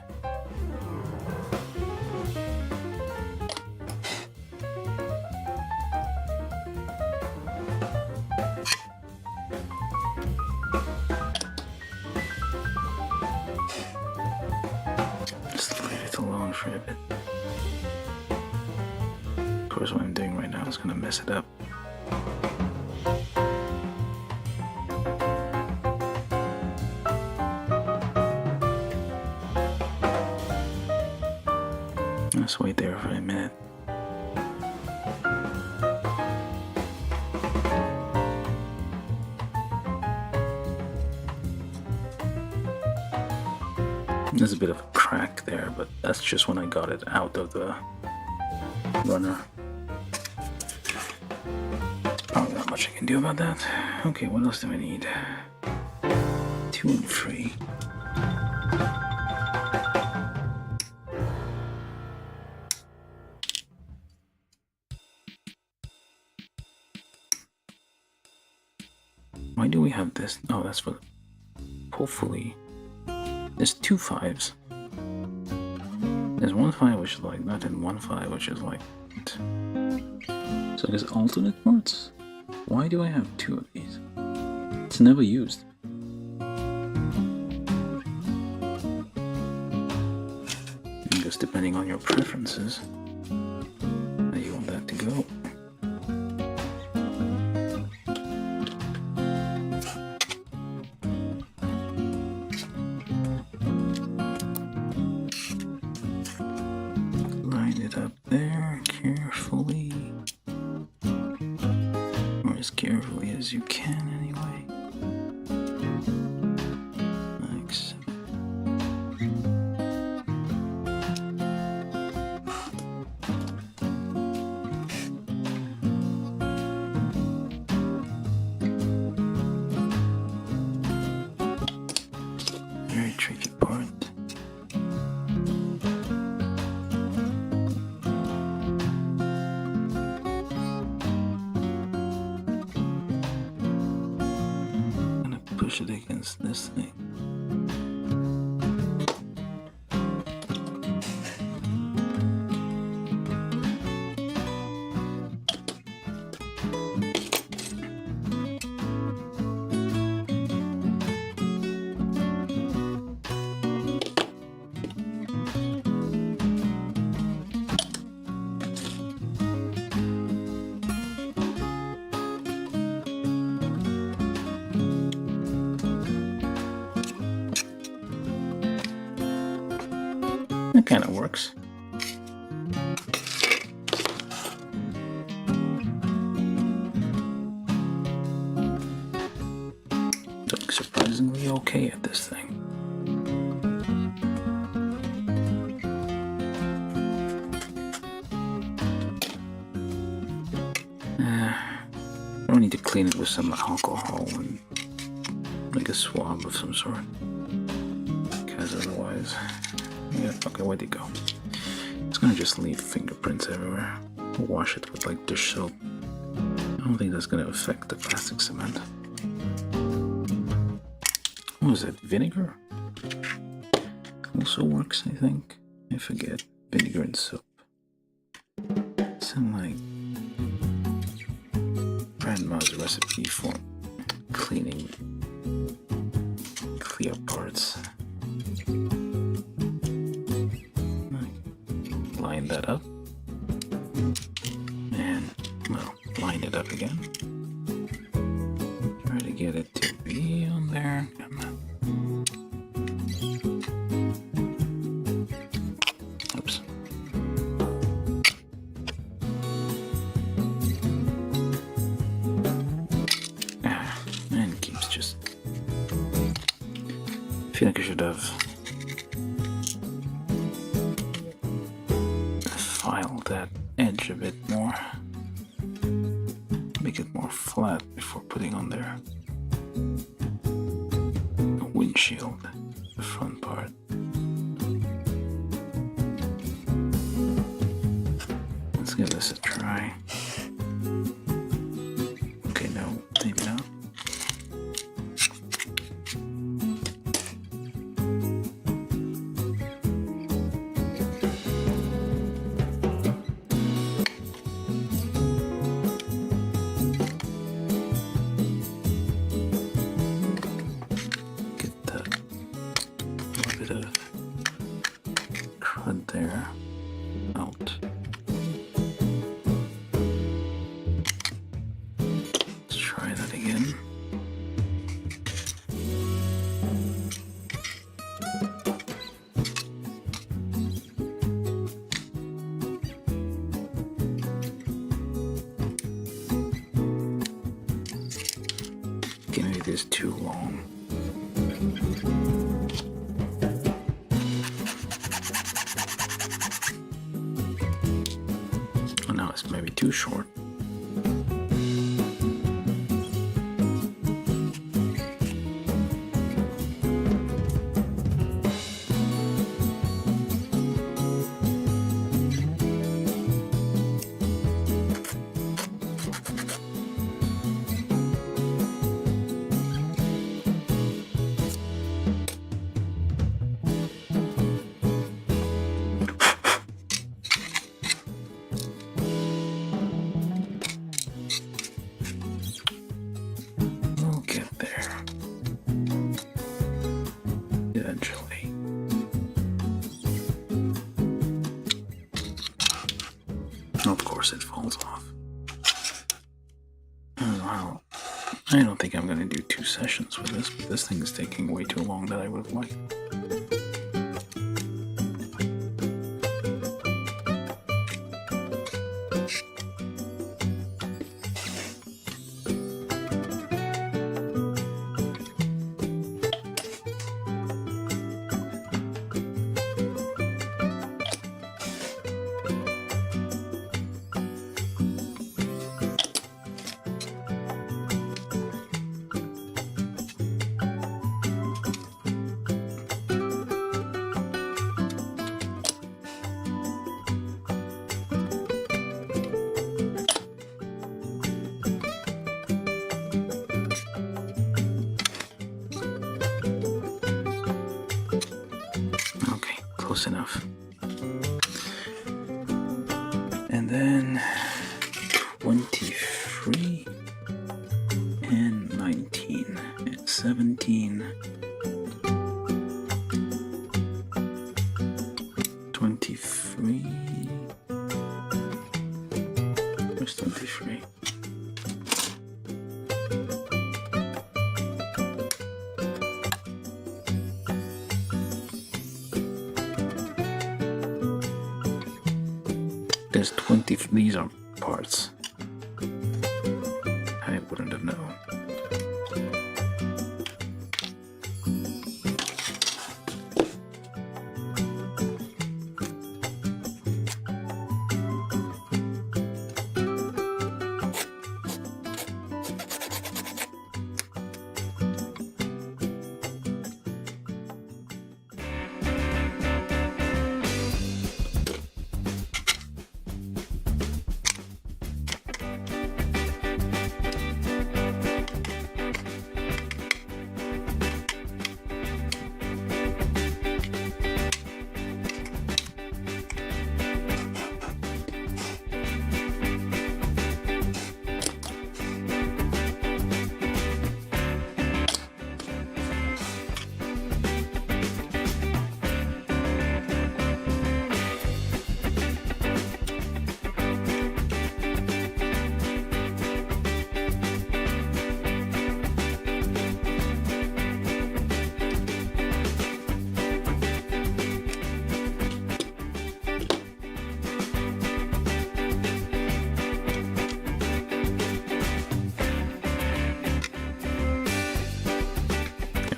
Just leave it alone for a bit. Of course, what I'm doing right now is going to mess it up. Let's wait there for a minute. There's a bit of a crack there, but that's just when I got it out of the runner. Probably not much I can do about that. Okay, what else do I need? 2 and 3. Why do we have this? Oh, that's for... Hopefully... There's 2 5s. There's 1 5 which is like that, and 1 5 which is like that. So there's alternate parts? Why do I have 2 of these? It's never used. And just depending on your preferences, how you want that to go. Up there carefully, or as carefully as you can anyway, like so. Very tricky part. push it against this thing. That kind of works. Doing surprisingly okay at this thing. I need to clean it with some alcohol and make a swab of some sort. Because otherwise... Yeah, okay, where'd it go? It's gonna just leave fingerprints everywhere. I'll wash it with like dish soap. I don't think that's gonna affect the plastic cement. What was it? Vinegar? Also works, I think. I forget. Vinegar and soap. Some like grandma's recipe for cleaning clear parts. Line that up. And, well, line it up again. Try to get it to be on there. Come on. Oops. And it keeps just... I feel like I should have filed that edge a bit more. Make it more flat before putting on there. A windshield, the front part. Let's give this a try. Okay, no, maybe not. There out. Let's try that again. Okay, maybe this is too long. Now it's maybe too short. Eventually. Of course it falls off. Wow. I don't think I'm going to do 2 sessions with this, but this thing is taking way too long than I would have liked. close enough. And then 23 and 19 and 17. 23. Where's 23? There's 20. These are parts. I wouldn't have known.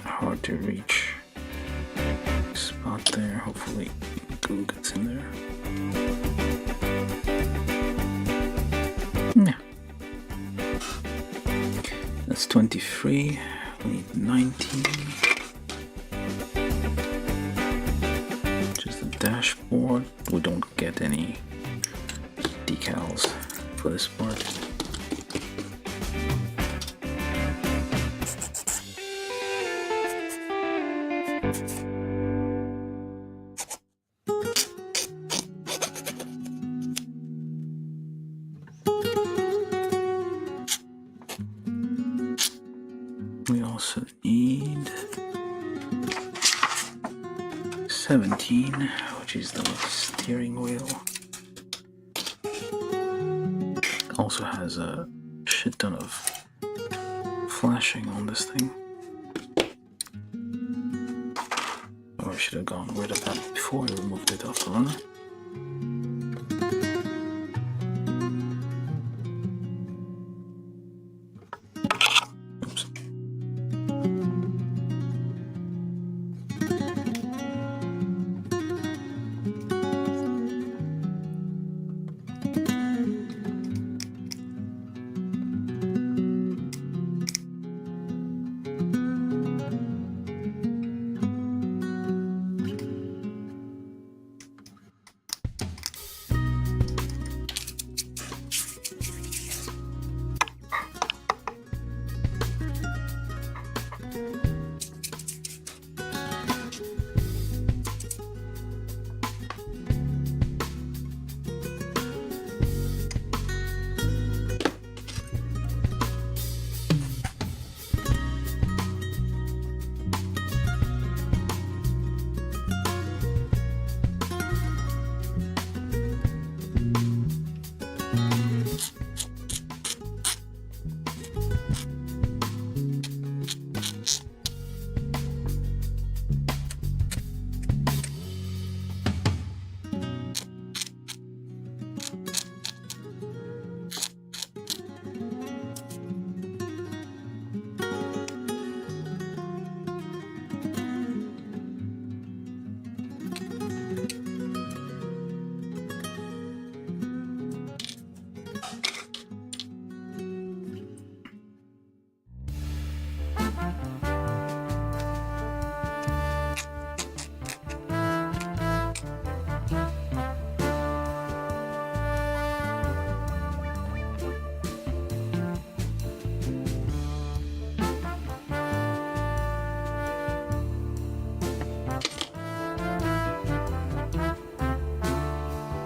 Hard to reach spot there. Hopefully glue gets in there. Yeah. That's 23. We need 19. Just the dashboard. We don't get any decals for this part. We also need 17, which is the steering wheel. Also has a shit ton of flashing on this thing. Oh, I should have gone rid of that before I removed it off the runner. Oops.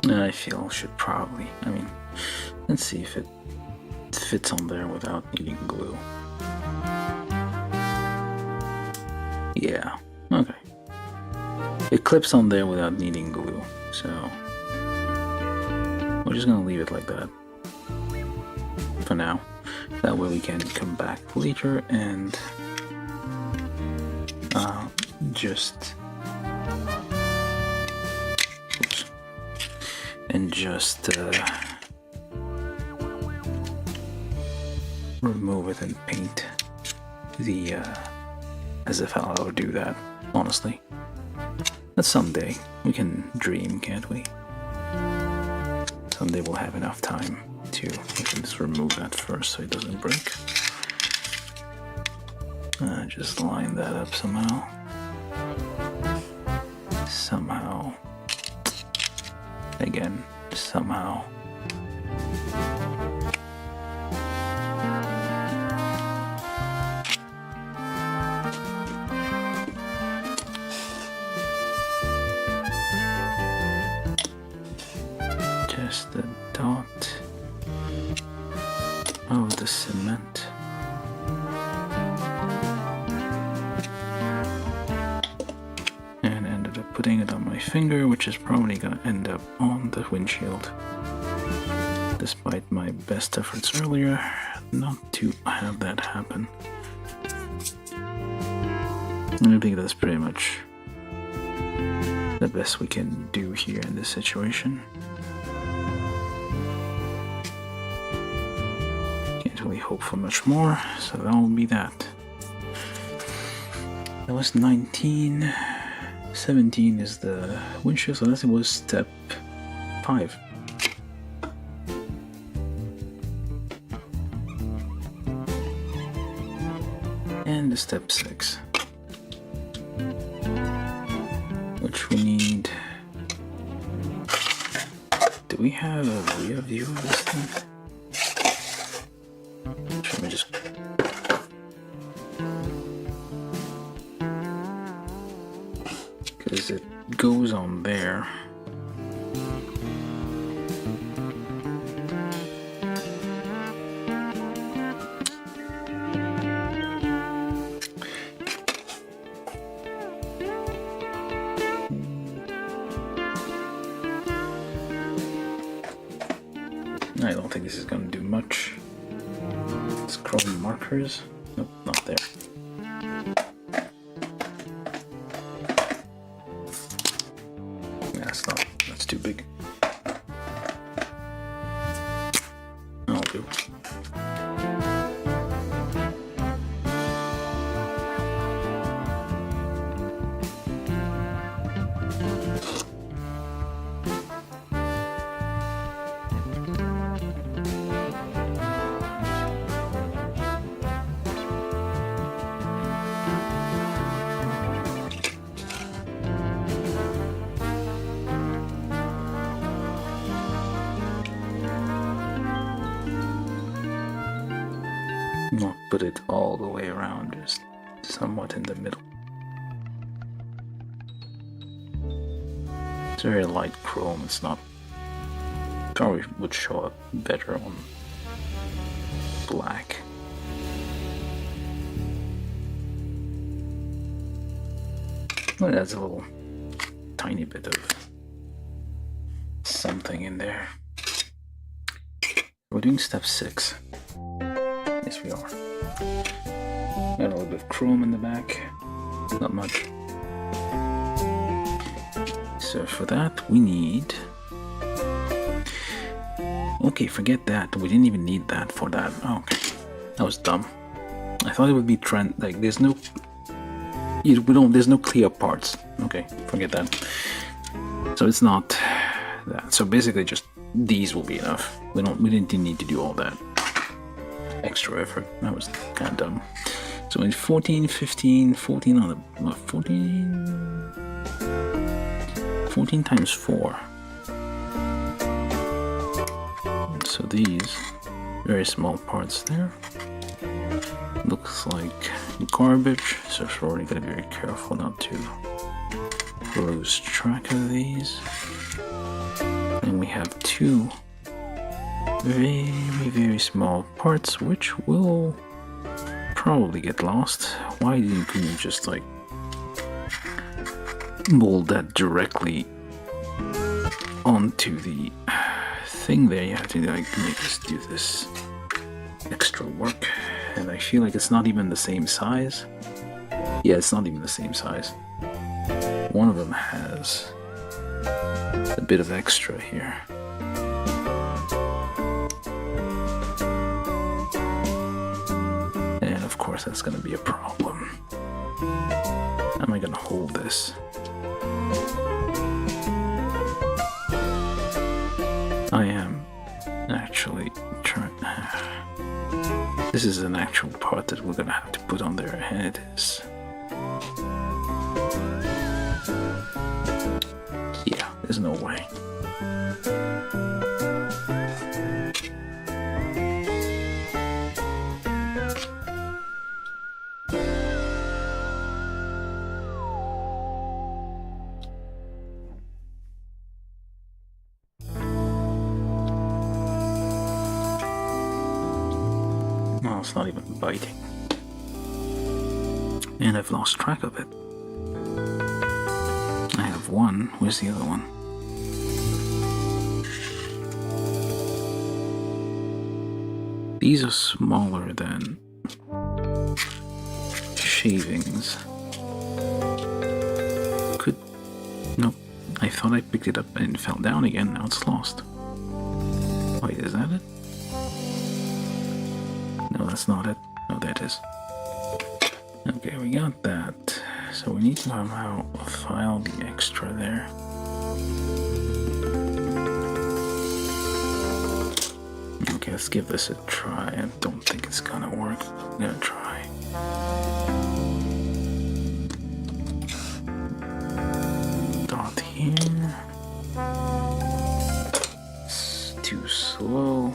I feel should probably, I mean, let's see if it fits on there without needing glue. Yeah, okay. It clips on there without needing glue, so we're just gonna leave it like that for now. That way we can come back later and just remove it and paint the as if I would do that, honestly. But someday we can dream, can't we? Someday we'll have enough time to, we can just remove that first so it doesn't break. Just line that up somehow. Again, somehow. Just a dot of the cement. And ended up putting it on my finger, which is probably gonna end up on the windshield. Despite my best efforts earlier, not to have that happen. I think that's pretty much the best we can do here in this situation. Can't really hope for much more, so that will be that. That was 19. 17 is the windshield, so that was step 5. And the step 6. Which we need. Do we have a rear view of this thing? Let me just. Because it goes on there. I don't think this is going to do much. Scroll markers. Nope, not there. That's too big. I'll do. Not put it all the way around, just somewhat in the middle. It's very light chrome, it's not, probably would show up better on black. Well, that's a little tiny bit of something in there. We're doing step 6. Yes, we are. Got a little bit of chrome in the back. Not much. So for that, we need... Okay, forget that. We didn't even need that for that. Oh, okay. That was dumb. I thought it would be trend... Like, there's no... There's no clear parts. Okay, forget that. So it's not that. So basically just these will be enough. We didn't need to do all that extra effort. That was kind of dumb. So in 14, 15, 14 on the 14 times 4. So these very small parts there. Looks like garbage, so we're already gotta be very careful not to lose track of these. And we have two very, very small parts which will probably get lost. Why couldn't you just like mold that directly onto the thing there? You have to like make us do this extra work, and I feel like it's not even the same size. Yeah, it's not even the same size. One of them has a bit of extra here. And of course that's gonna be a problem. How am I gonna hold this? I am actually trying. This is an actual part that we're gonna have to put on there, and it is. Yeah, there's no way. Well, it's not even biting. And I've lost track of it. I have one. Where's the other one? These are smaller than shavings. Could... Nope. I thought I picked it up and it fell down again. Now it's lost. Wait, is that it? No, that's not it. No, that is. Okay, we got that. So we need to somehow file the extra there. Okay, let's give this a try. I don't think it's gonna work, but I'm gonna try. Dot here. It's too slow.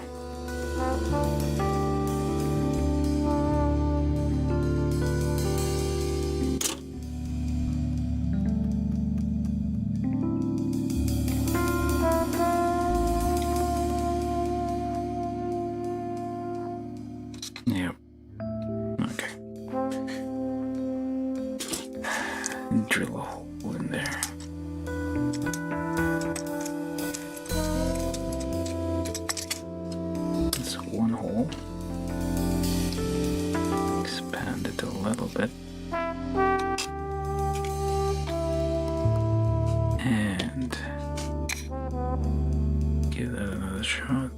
Yep. Okay. Drill a hole in there. It's one hole. Expand it a little bit. And give that another shot.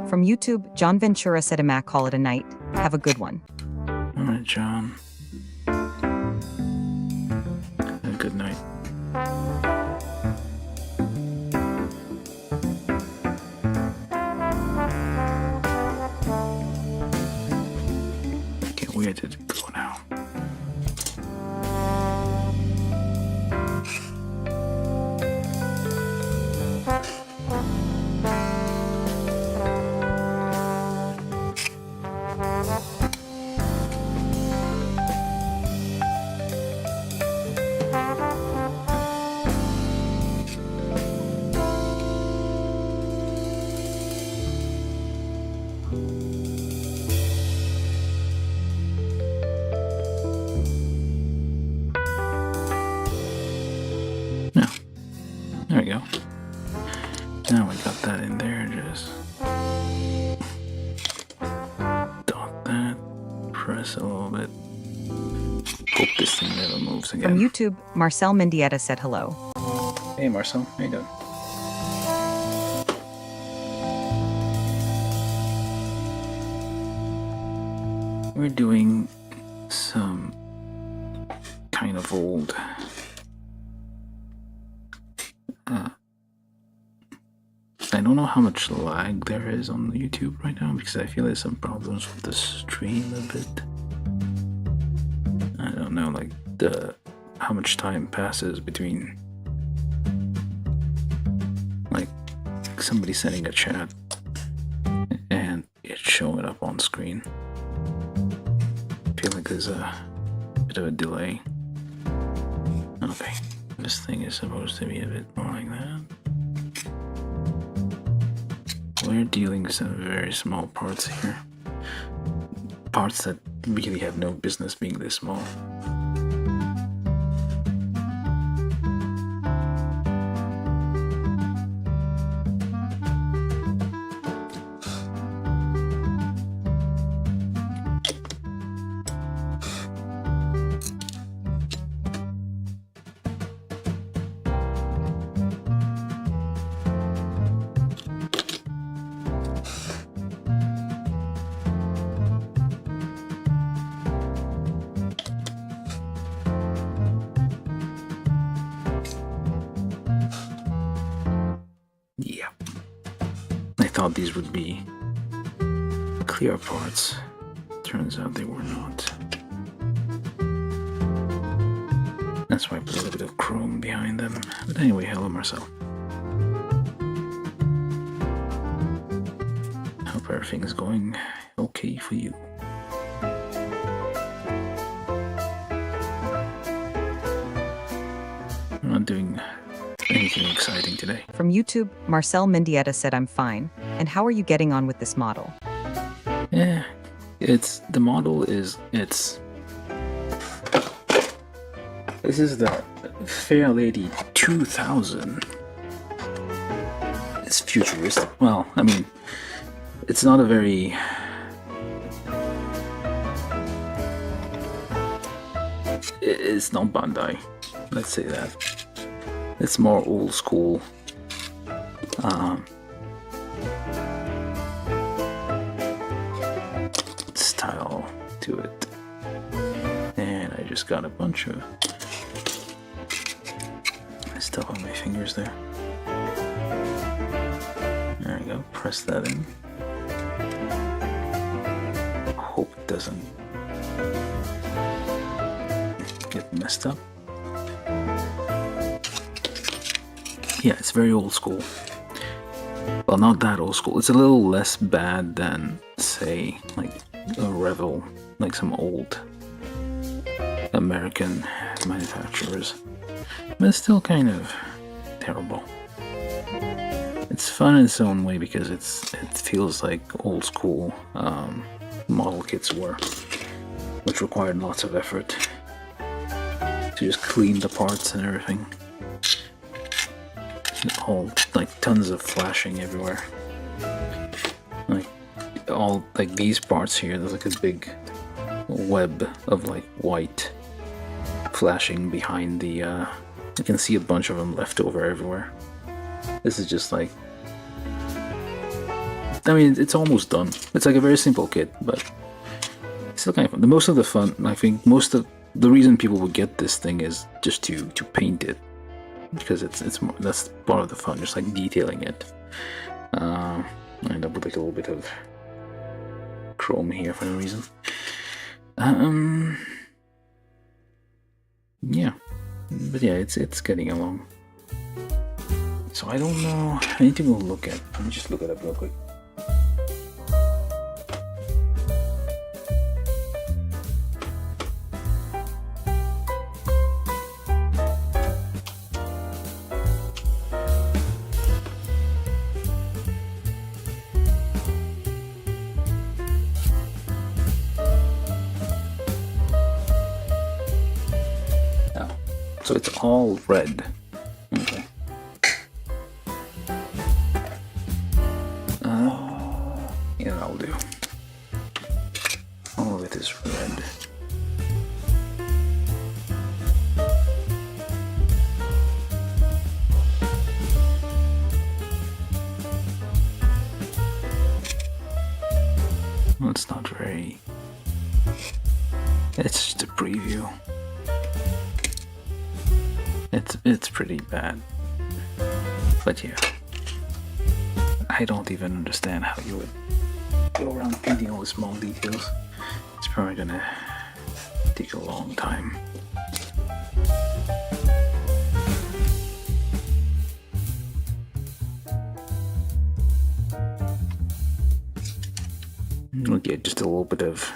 From YouTube, John Ventura said, "Mac, call it a night. Have a good one." All right, John. Have a good night. Okay, where did it go now? There we go. Now we got that in there, just dot that, press a little bit. Hope this thing never moves again. From YouTube, Marcel Mendieta said hello. Hey Marcel, how you doing? We're doing some kind of old I don't know how much lag there is on YouTube right now because I feel there's some problems with the stream a bit. I don't know, like how much time passes between like somebody sending a chat and it showing up on screen. I feel like there's a bit of a delay. Okay, this thing is supposed to be a bit more like that. We're dealing with some very small parts here. Parts that really have no business being this small. Yeah. I thought these would be clear parts. Turns out they were not. That's why I put a little bit of chrome behind them. But anyway, hello Marcel. Hope everything's going okay for you. I'm not doing anything exciting today. From YouTube, Marcel Mendieta said, I'm fine. And how are you getting on with this model? Yeah, the model is, this is the Fairlady 2000. It's futuristic. Well, I mean, it's not a very... It's not Bandai, let's say that. It's more old school. Style to it. And I just got a bunch of stuff on my fingers there. There we go, press that in. Hope it doesn't get messed up. Yeah, it's very old school. Well, not that old school. It's a little less bad than, say, like a Revel, like some old American manufacturers. But it's still kind of terrible. It's fun in its own way because it feels like old school model kits were, which required lots of effort to just clean the parts and everything. All like tons of flashing everywhere. Like these parts here, there's like a big web of like white flashing behind the you can see a bunch of them left over everywhere. This is just like, I mean, it's almost done. It's like a very simple kit, but it's still kind of fun. Most of the fun, I think, most of the reason people would get this thing is just to paint it, because it's more, that's part of the fun, just like detailing it. I end up with like a little bit of chrome here for no reason. Yeah, but yeah, it's getting along. So I don't know. I need to go look at. Let me just look it up real quick. So it's all red. Okay. Yeah, that'll do. All of it is red. Well, it's not very... It's just a preview. It's pretty bad, but yeah, I don't even understand how you would go around painting all the small details. It's probably gonna take a long time. Okay, just a little bit of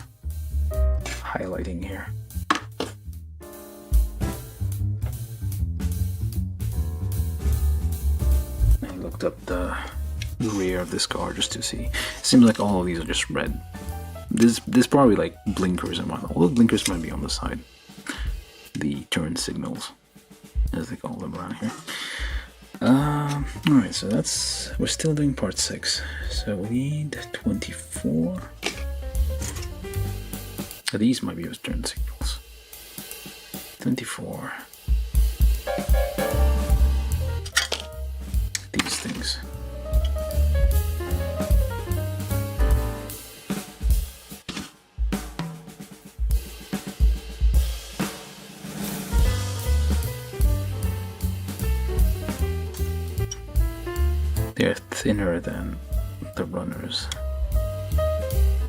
highlighting here. looked up the rear of this car just to see. It seems like all of these are just red. There's probably like blinkers and whatnot. Although blinkers might be on the side. The turn signals, as they call them around here. Alright, so we're still doing part 6. So we need 24. These might be those turn signals. 24. These things. They're thinner than the runners.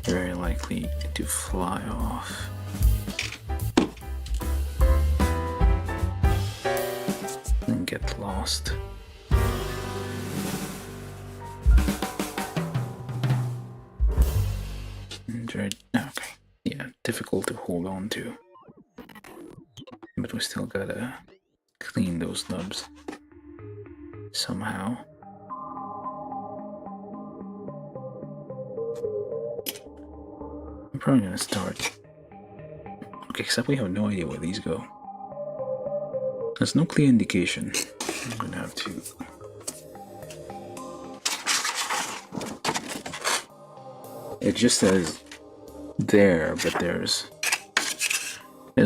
Very likely to fly off. And get lost. Okay, yeah, difficult to hold on to. But we still gotta clean those nubs somehow. I'm probably gonna start. Okay, except we have no idea where these go. There's no clear indication. I'm gonna have to. It just says there, but there's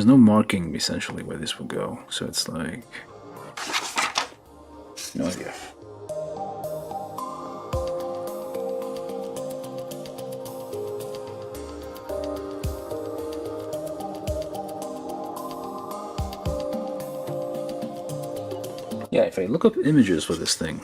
no marking essentially where this will go. So it's like no idea. Yeah, if I look up images for this thing,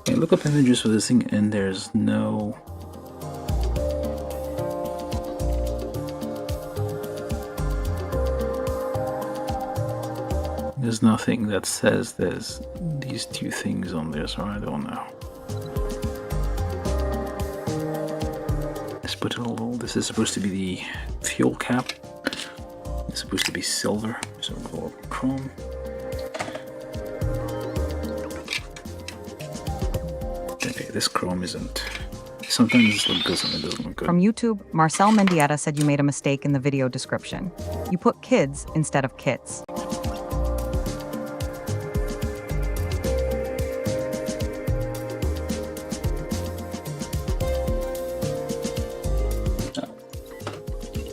I look up images for this thing and there's nothing that says there's these two things on there, so I don't know. Let's put it a little. This is supposed to be the fuel cap. It's supposed to be silver, so we'll go chrome. Okay, this chrome isn't. Sometimes this looks good, sometimes it doesn't look good. From YouTube, Marcel Mendieta said you made a mistake in the video description. You put kids instead of kits.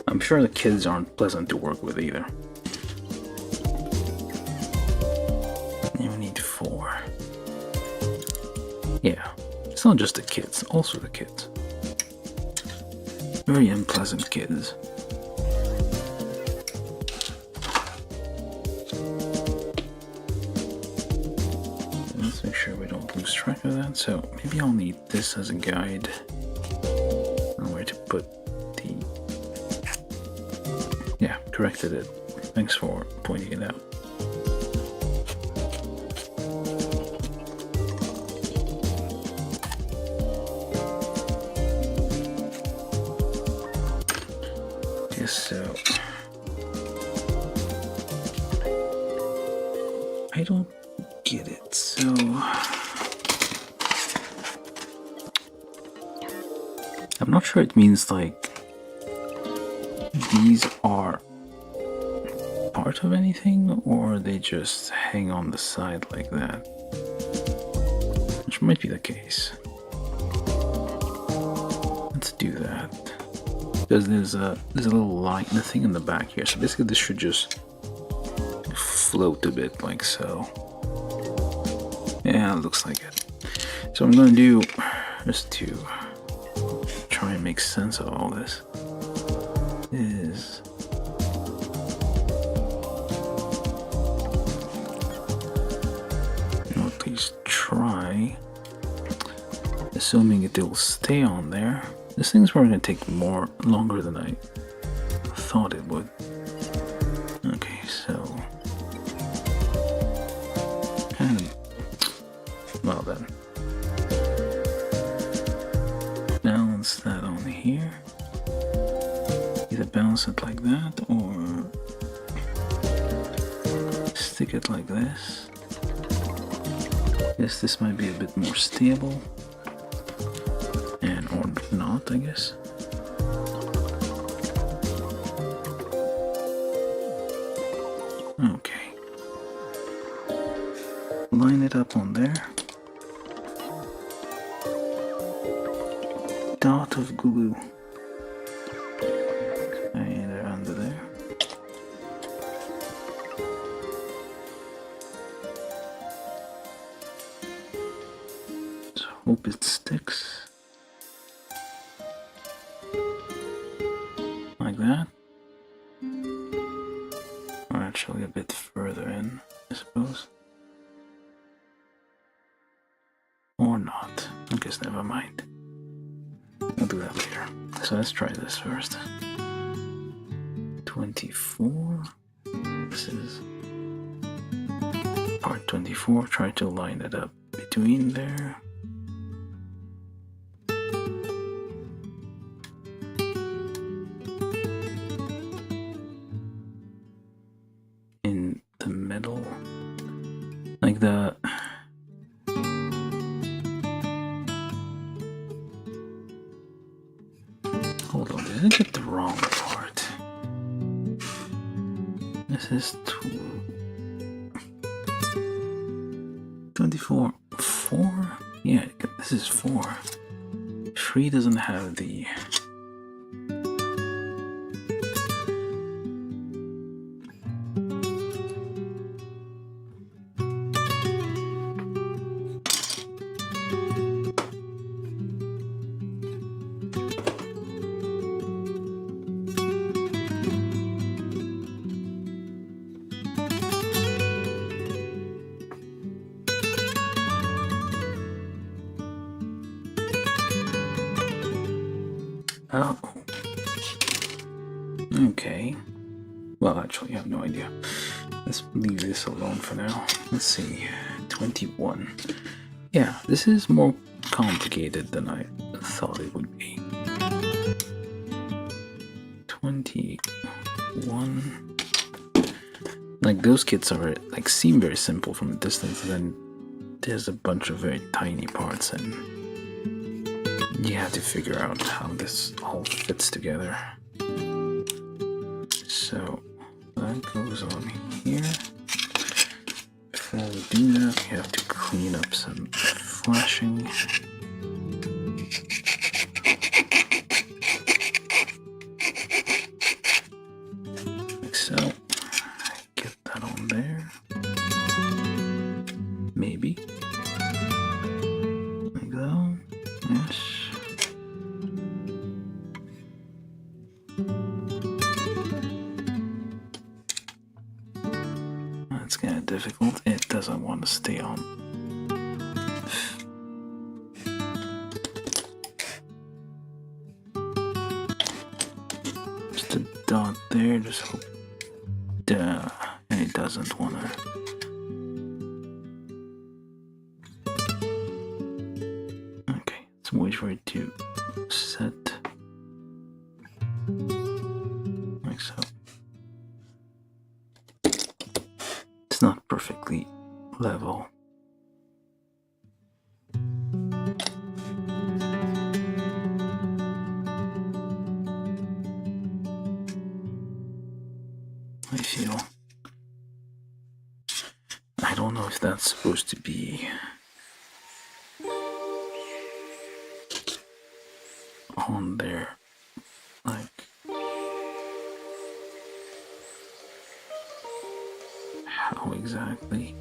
I'm sure the kids aren't pleasant to work with either. And we need 4. Yeah, it's not just the kids, also the kids. Very unpleasant kids. Let's make sure we don't lose track of that. So maybe I'll need this as a guide on where to put the... Yeah, corrected it. Thanks for pointing it out. Yes, so I don't get it. So I'm not sure it means like these are part of anything, or they just hang on the side like that, which might be the case. Let's do that, because there's a little line, the thing in the back here, so basically this should just float a bit like so. Yeah, it looks like it. So I'm gonna do, just to try and make sense of all this, is at least try, assuming it will stay on there. This thing's probably gonna take longer than I thought it would. Okay, so kind of, well then, balance that on here. Either balance toss it like that, or stick it like this. Yes, this might be a bit more stable, and or not, I guess. Okay. Line it up on there. Dot of glue. And under there. So hope it sticks. Like that. Or actually a bit further in, I suppose. Or not. I guess never mind. We'll do that later. So let's try this first. 24. This is part 24. Try to line it up between there. In the middle. Like the... Hold on, did I get the wrong part? This is 24. 4? Yeah, this is 4. 3 doesn't have the... Oh. Okay. Well, actually, I have no idea. Let's leave this alone for now. Let's see. 21. Yeah, this is more complicated than I thought it would be. 21. Like, those kits are, like, seem very simple from a distance, and then there's a bunch of very tiny parts, and you have to figure out how this all fits together. So that goes on here. Before we do that, we have to clean up some flashing. Like so. Get that on there. Maybe. Like that. Yes. That's kind of difficult. It doesn't want to stay on. Just a dot there, just hope. Duh. And it doesn't want to. Okay, let's wait for it to set. Like so. It's not perfectly level. I feel. I don't know if that's supposed to be on there. Like. How exactly?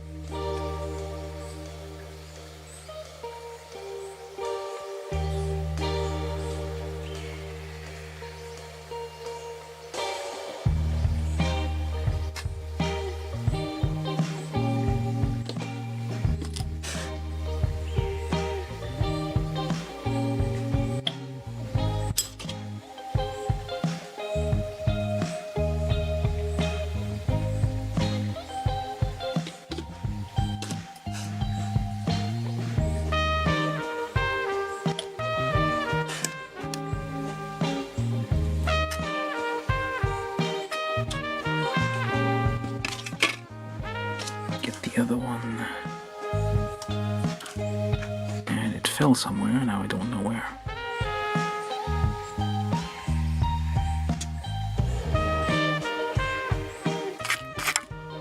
the other one. And it fell somewhere, now I don't know where.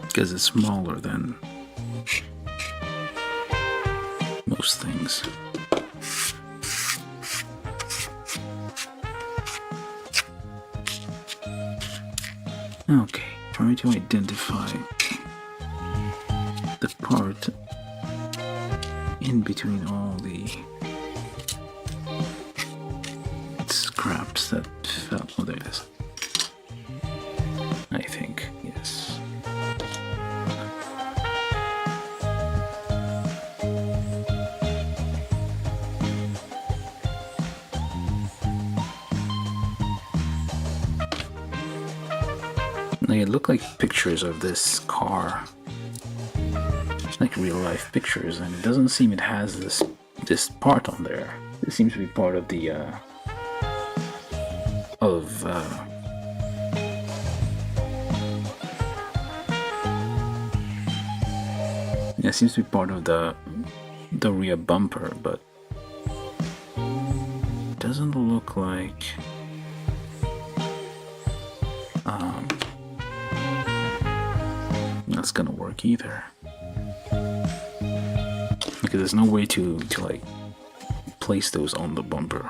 Because it's smaller than most things. Okay, trying to identify the part in between all the scraps that fell. Oh, there it is. I think, yes. They look like pictures of this car, like real life pictures, and it doesn't seem it has this part on there. It seems to be part of the yeah, it seems to be part of the rear bumper, but it doesn't look like that's gonna work either, because there's no way to like place those on the bumper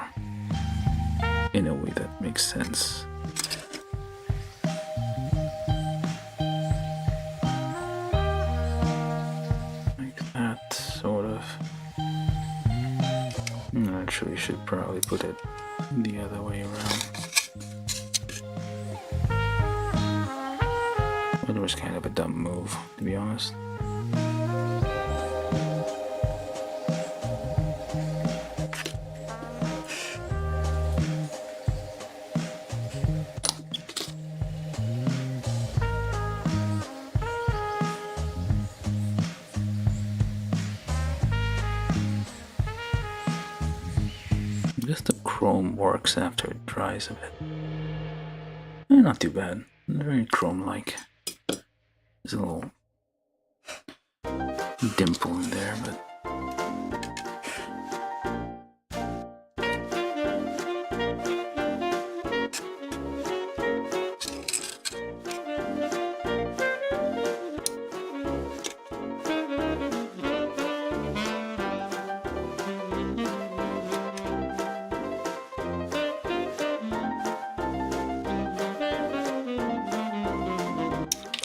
in a way that makes sense. Like that, sort of. Actually, should probably put it the other way around. It was kind of a dumb move, to be honest. I guess the chrome works after it dries a bit. Not too bad. Very chrome-like. There's a little dimple in there, but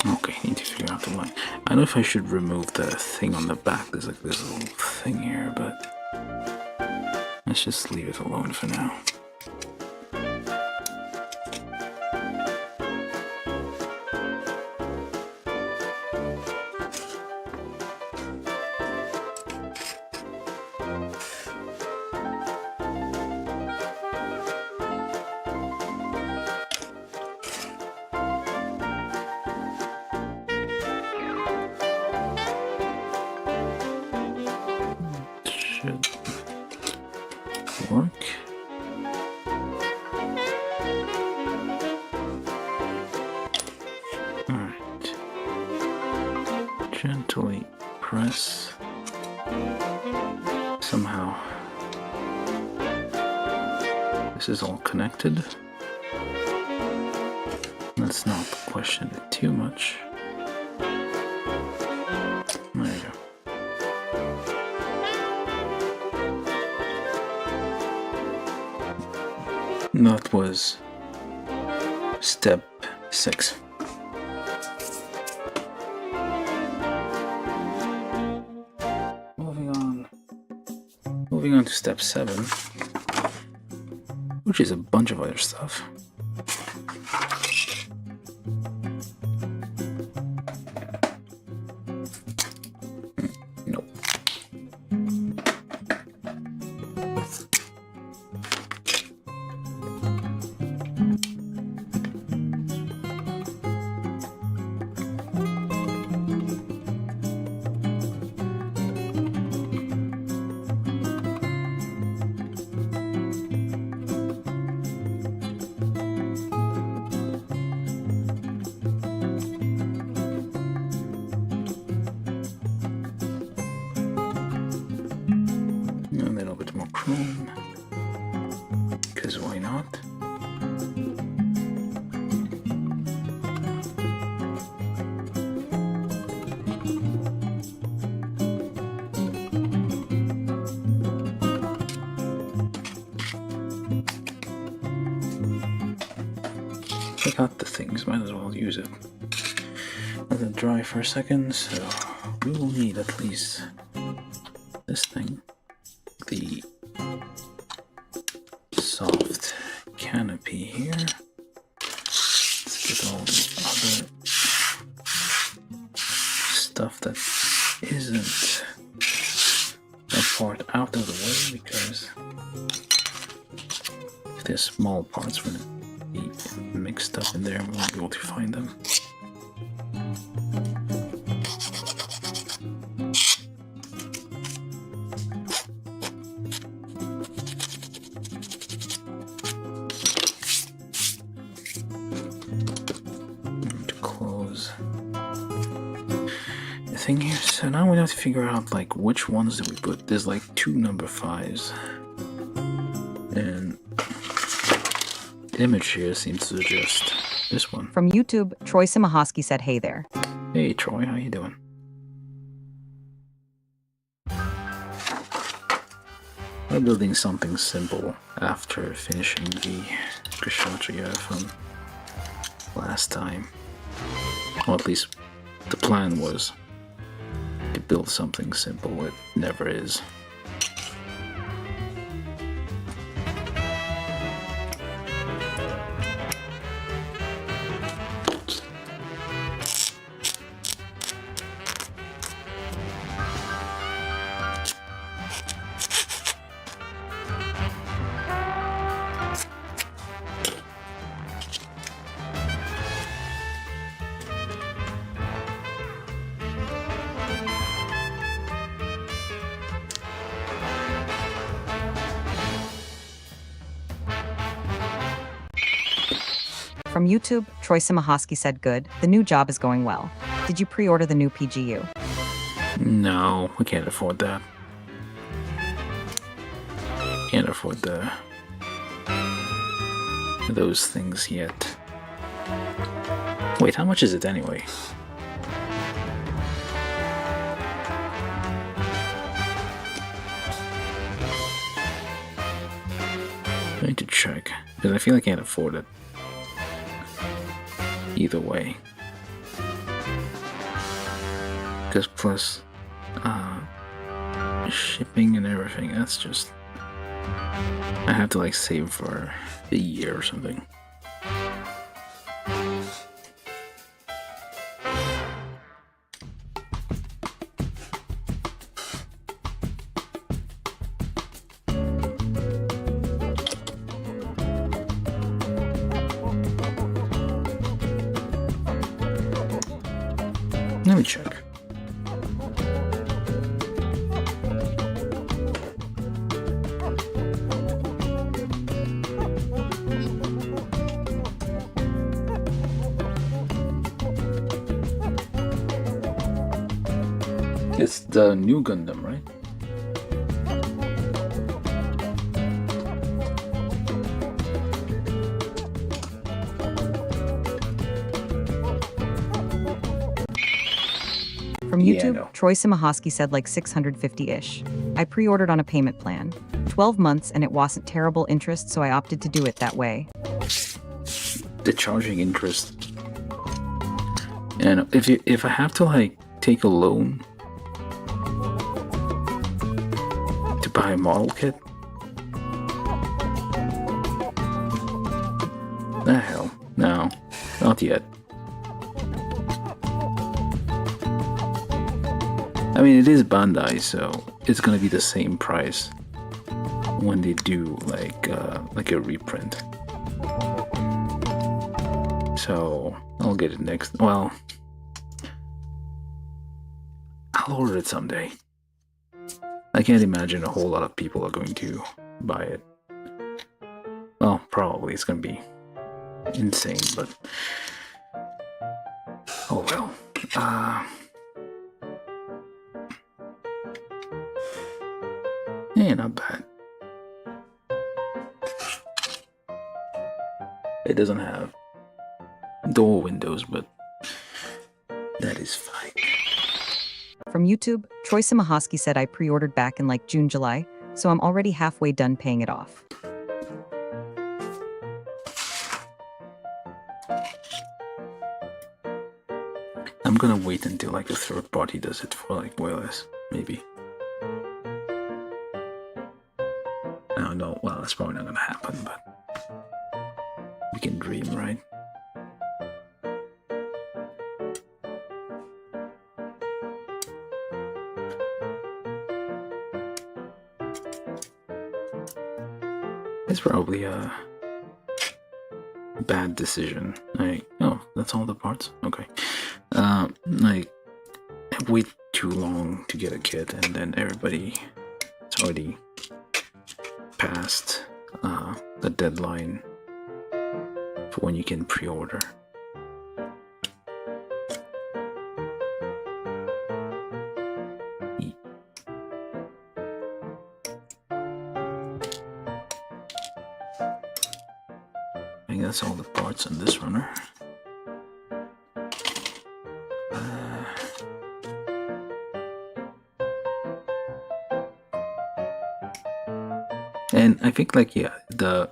okay, need to figure out the line. I don't know if I should remove the thing on the back. There's like this little thing here, but let's just leave it alone for now. Should work. Alright. Gently press. Somehow this is all connected. Let's not question it too much. There you go. That was step 6. Moving on to step 7, which is a bunch of other stuff. Nope. I got the things, might as well use it. Let it dry for a second, so we will need at least this thing, the soft canopy here. Let's get all the other stuff that isn't that part out of the way, because if there's small parts going to be mixed up in there, we won't be able to find them. To close the thing here. So now we have to figure out like which ones do we put. There's like 2 number 5s, and the image here seems to suggest this one. From YouTube, Troy Simahoski said, "Hey there." Hey Troy, how you doing? We're building something simple after finishing the Krishatria from last time. Well, at least the plan was to build something simple. It never is. From YouTube, Troy Simahoski said, "Good. The new job is going well. Did you pre-order the new PGU?" No, we can't afford that. Can't afford those things yet. Wait, how much is it anyway? I need to check, because I feel I can't afford it. Either way. Because plus shipping and everything, that's just... I have to like save for a year or something. Let me check. It's the new Gundam, right? From YouTube, no. Troy Simahoski said like 650-ish. I pre-ordered on a payment plan. 12 months and it wasn't terrible interest, so I opted to do it that way. The charging interest. And if I have to like take a loan to buy a model kit, the hell, no, not yet. I mean, it is Bandai, so it's gonna be the same price when they do like a reprint. So I'll get it next. Well, I'll order it someday. I can't imagine a whole lot of people are going to buy it. Well, probably it's gonna be insane, but oh well. Yeah, not bad. It doesn't have door windows, but that is fine. From YouTube, Troy Simahoski said I pre-ordered back in like June, July, so I'm already halfway done paying it off. I'm gonna wait until like a third party does it for like way less, maybe. No, well, that's probably not gonna happen, but we can dream, right? It's probably a bad decision. Oh, that's all the parts? Okay. Like, I wait too long to get a kit, and then it's already past the deadline for when you can pre-order. I think that's all the parts on this runner. And I think like, yeah, the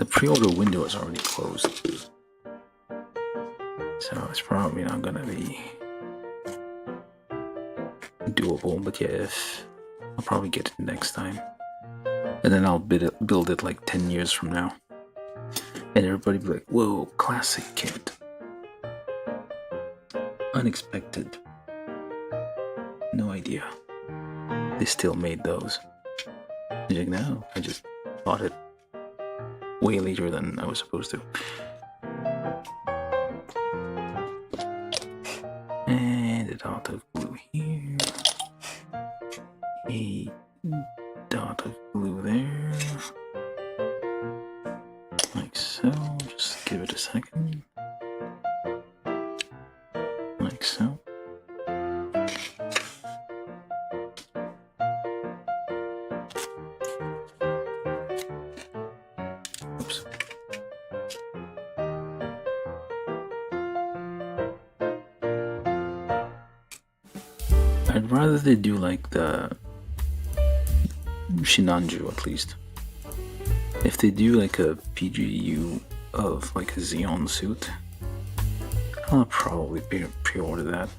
pre-order window is already closed, so it's probably not gonna be doable. But yeah, I'll probably get it next time, and then I'll build it like 10 years from now, and everybody be like, whoa, classic kit, unexpected, no idea they still made those. You're like, no, I just bought it way later than I was supposed to. And a dot of blue here. A dot of blue there. Like so. Just give it a second. Like so. Oops. I'd rather they do like the Shinanju at least. If they do like a PGU of like a Xeon suit, I'll probably pre-order that.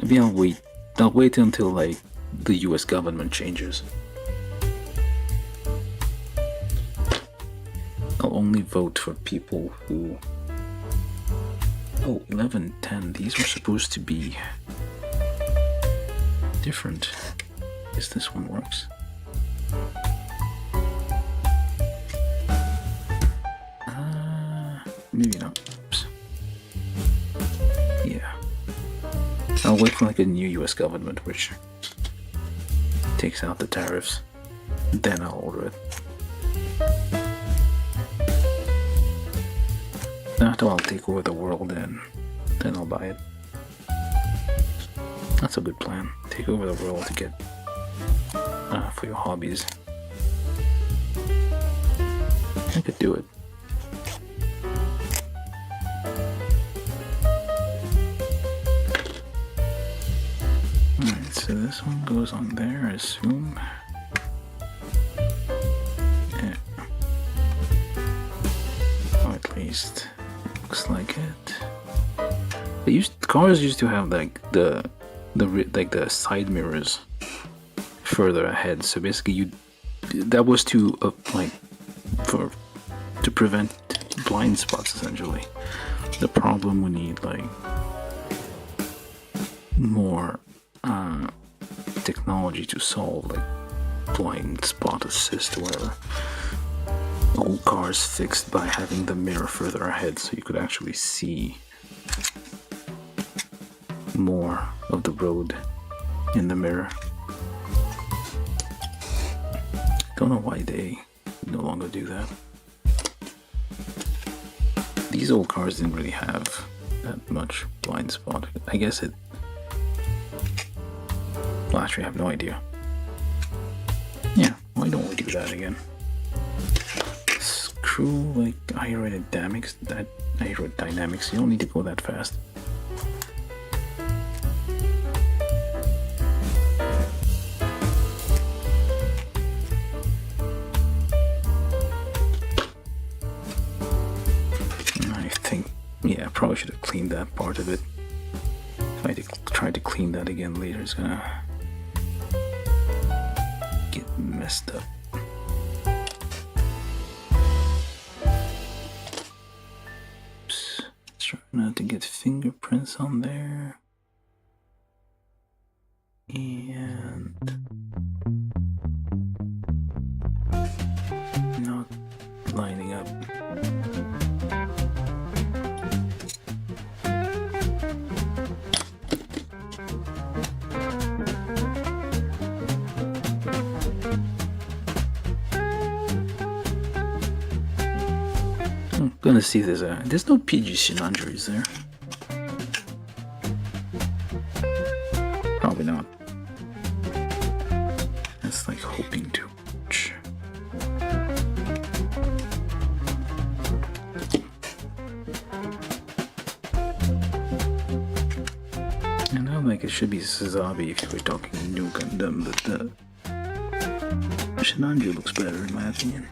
Maybe I'll wait until like the US government changes. I'll only vote for people who... Oh, 1110, these were supposed to be different. I guess this one works. Maybe not. Oops. Yeah. I'll wait for like a new US government which takes out the tariffs. Then I'll order it. After I'll take over the world, and then I'll buy it. That's a good plan. Take over the world to get for your hobbies. I could do it. Alright, so this one goes on there, I assume. Yeah. Or at least looks like it. Cars used to have like the side mirrors further ahead. So basically, that was to prevent blind spots essentially. The problem we need like more technology to solve, like blind spot assist or whatever. Old cars fixed by having the mirror further ahead so you could actually see more of the road in the mirror. Don't know why they no longer do that. These old cars didn't really have that much blind spot. I guess it... Well, actually, I have no idea. Yeah, why don't we do that again? Screw like aerodynamics. You don't need to go that fast. Yeah, I probably should have cleaned that part of it. If I try to clean that again later, it's gonna get messed up. Oops. Try not to get fingerprints on there. And not lining up. I'm gonna see if there's no PG Shinanju, is there? Probably not. That's like hoping too much. I know, like, it should be Suzabi if you were talking New Gundam, but Shinanju looks better in my opinion.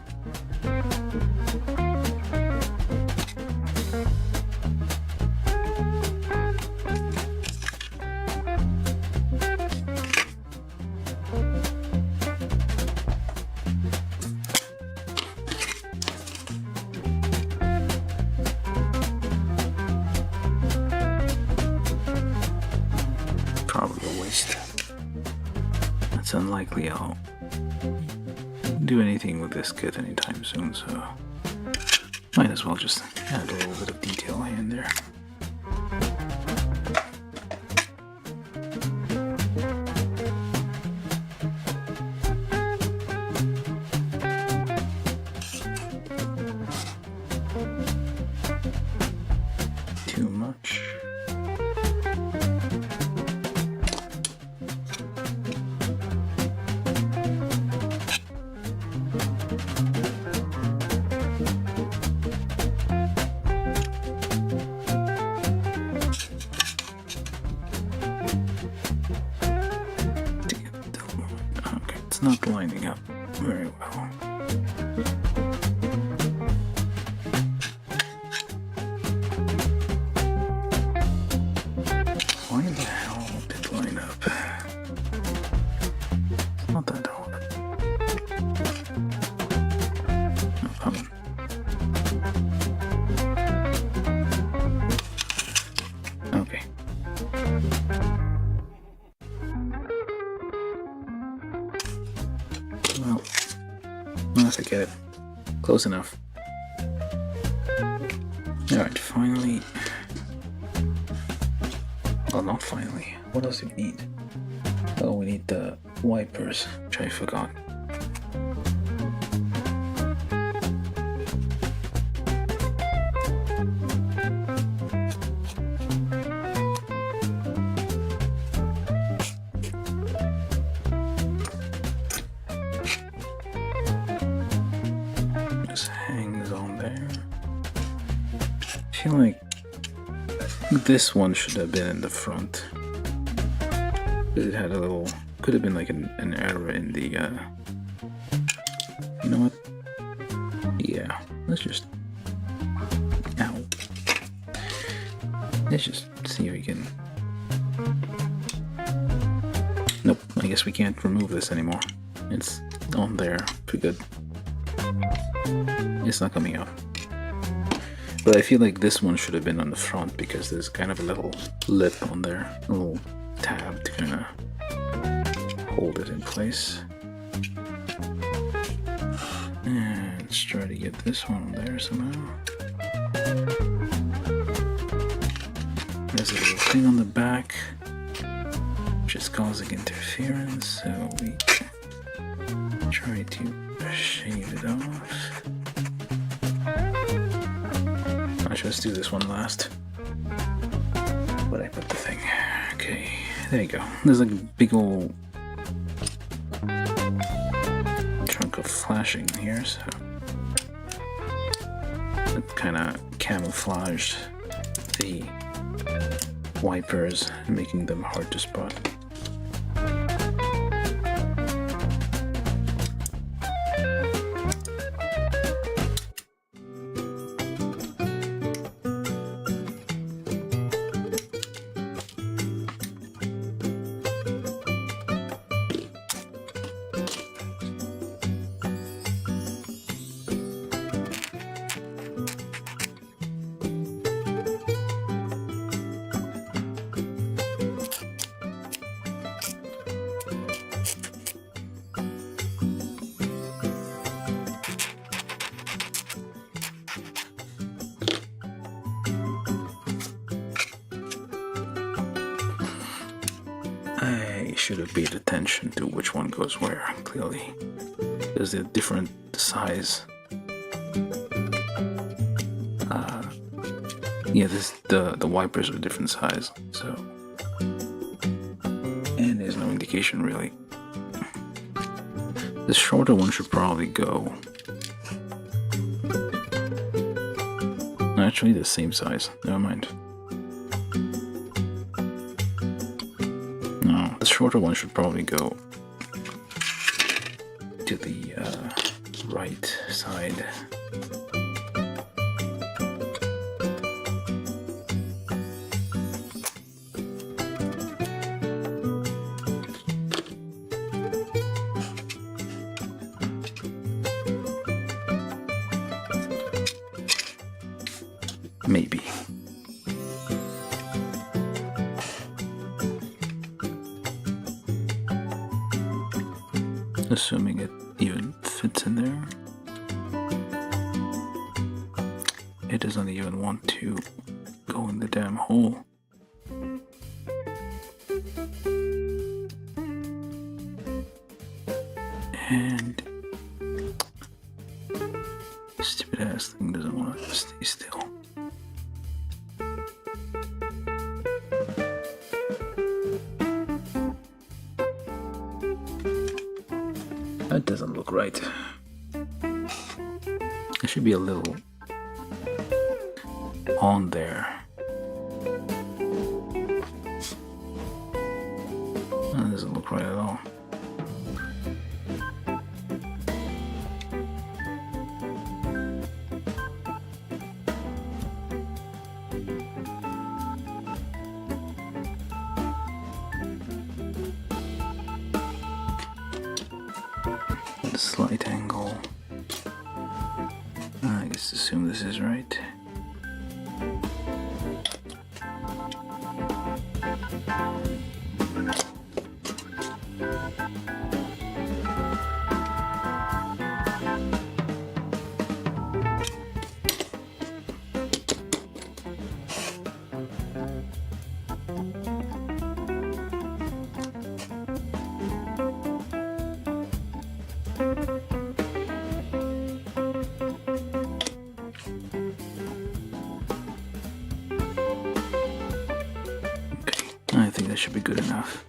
Probably a waste. It's unlikely I'll do anything with this kit anytime soon, so might as well just add a little bit of detail here and there. Too much. Okay, it's not lining up very well. Why the hell did it line up? It's not that hard. No problem. Okay. Well, I forget it. Close enough. Alright, finally. Well, not finally. What else do we need? Oh, we need the wipers, which I forgot. Just hangs on there. I feel like this one should have been in the front. It had a little, could have been like an error in the, you know what? Yeah, let's just, ow. Let's just see if we can, nope, I guess we can't remove this anymore. It's on there, pretty good. It's not coming out. But I feel like this one should have been on the front because there's kind of a little lip on there, a little tab to kind of hold it in place. And let's try to get this one on there somehow. There's a little thing on the back which is causing interference, so we try to shave it off. Actually, let's do this one last. But I put the thing. Okay, there you go. There's like a big old chunk of flashing here, so it kind of camouflaged the wipers, making them hard to spot. should have paid attention to which one goes where, clearly. Because they're different size. Yeah, the wipers are different size, so. And there's no indication really. The shorter one should probably go. Actually, the same size. Never mind. No, the shorter one should probably go to the right side. Maybe. Assuming it even fits in there. It doesn't even want to go in the damn hole. And stupid ass thing doesn't want to stay still. That doesn't look right. It should be a little on there. That doesn't look right at all. Slight angle. I guess assume this is right. I think that should be good enough.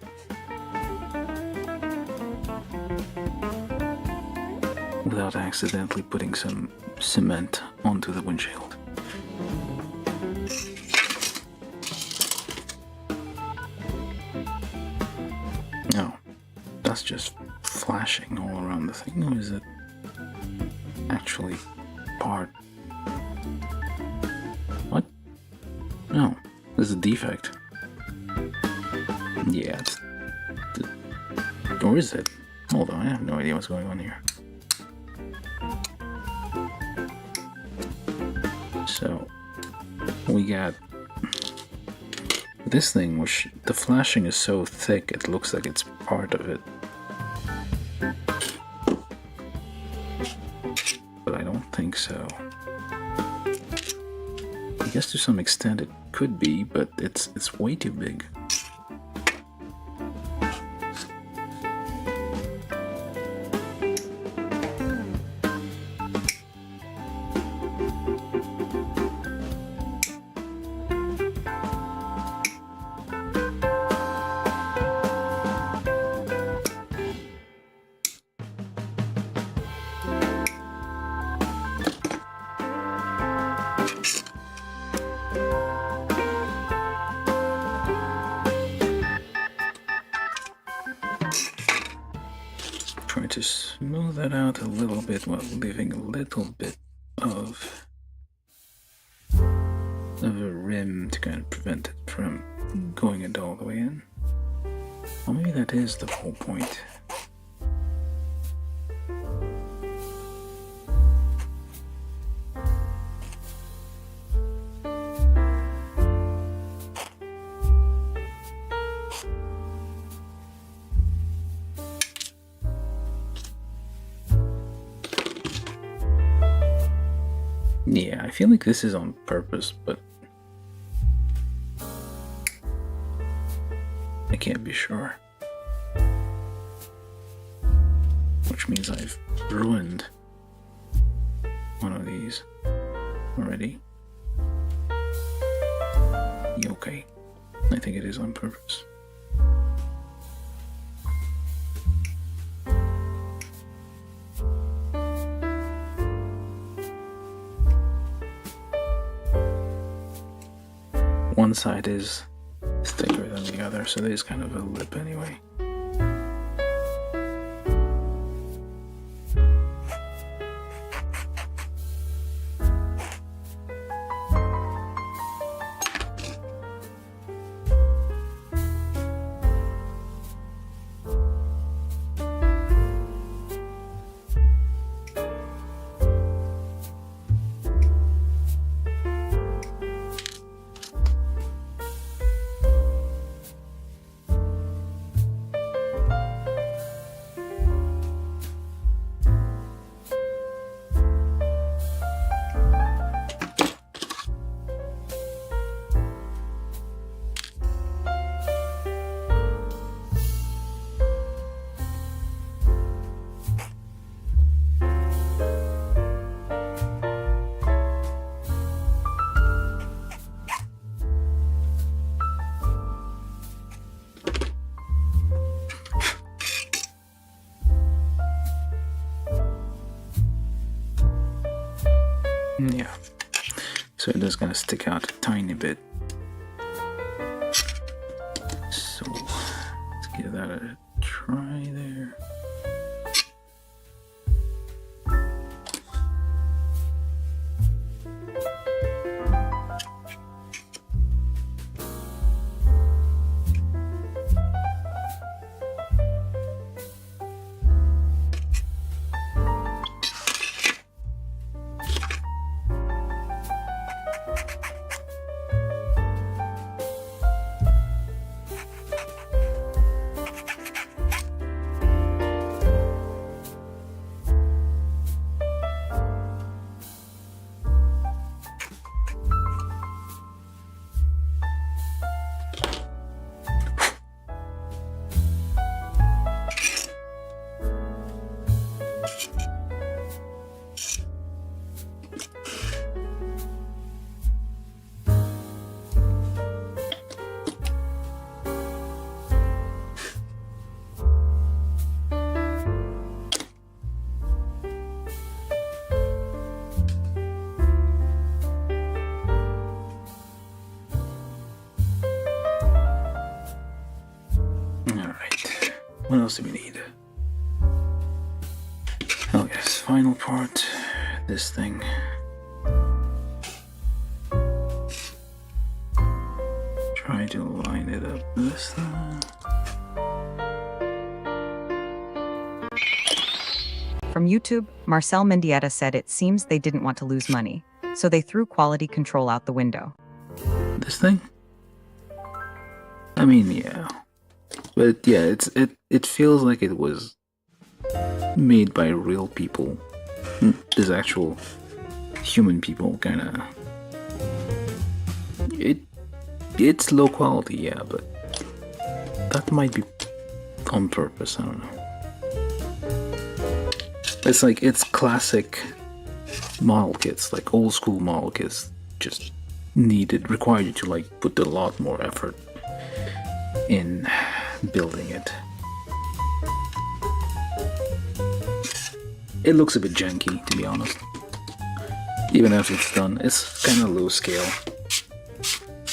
Without accidentally putting some cement onto the windshield. No, that's just flashing all around the thing. Or is it actually part? What? No, there's a defect. Yeah, or is it? Hold on, I have no idea what's going on here. So, we got this thing, which the flashing is so thick, it looks like it's part of it. But I don't think so. I guess to some extent it could be, but it's way too big. Try to smooth that out a little bit while leaving a little bit of a rim to kind of prevent it from going it all the way in. Well, maybe that is the whole point. Yeah, I feel like this is on purpose, but I can't be sure. which means I've ruined one of these already. Yeah, okay. I think it is on purpose. One side is thicker than the other, so there's kind of a lip anyway. Yeah, so it is gonna stick out a tiny bit. So let's give that a try there. What else do we need? Oh yes, final part, this thing. Try to line it up this time. From YouTube, Marcel Mendieta said it seems they didn't want to lose money, so they threw quality control out the window. This thing? I mean, yeah. But yeah, it feels like it was made by real people. There's actual human people, kinda. It's low quality, yeah, but that might be on purpose, I don't know. It's like, it's classic model kits, like old school model kits, just required you to like put a lot more effort in building it. It looks a bit janky, to be honest. Even after it's done, it's kind of low scale.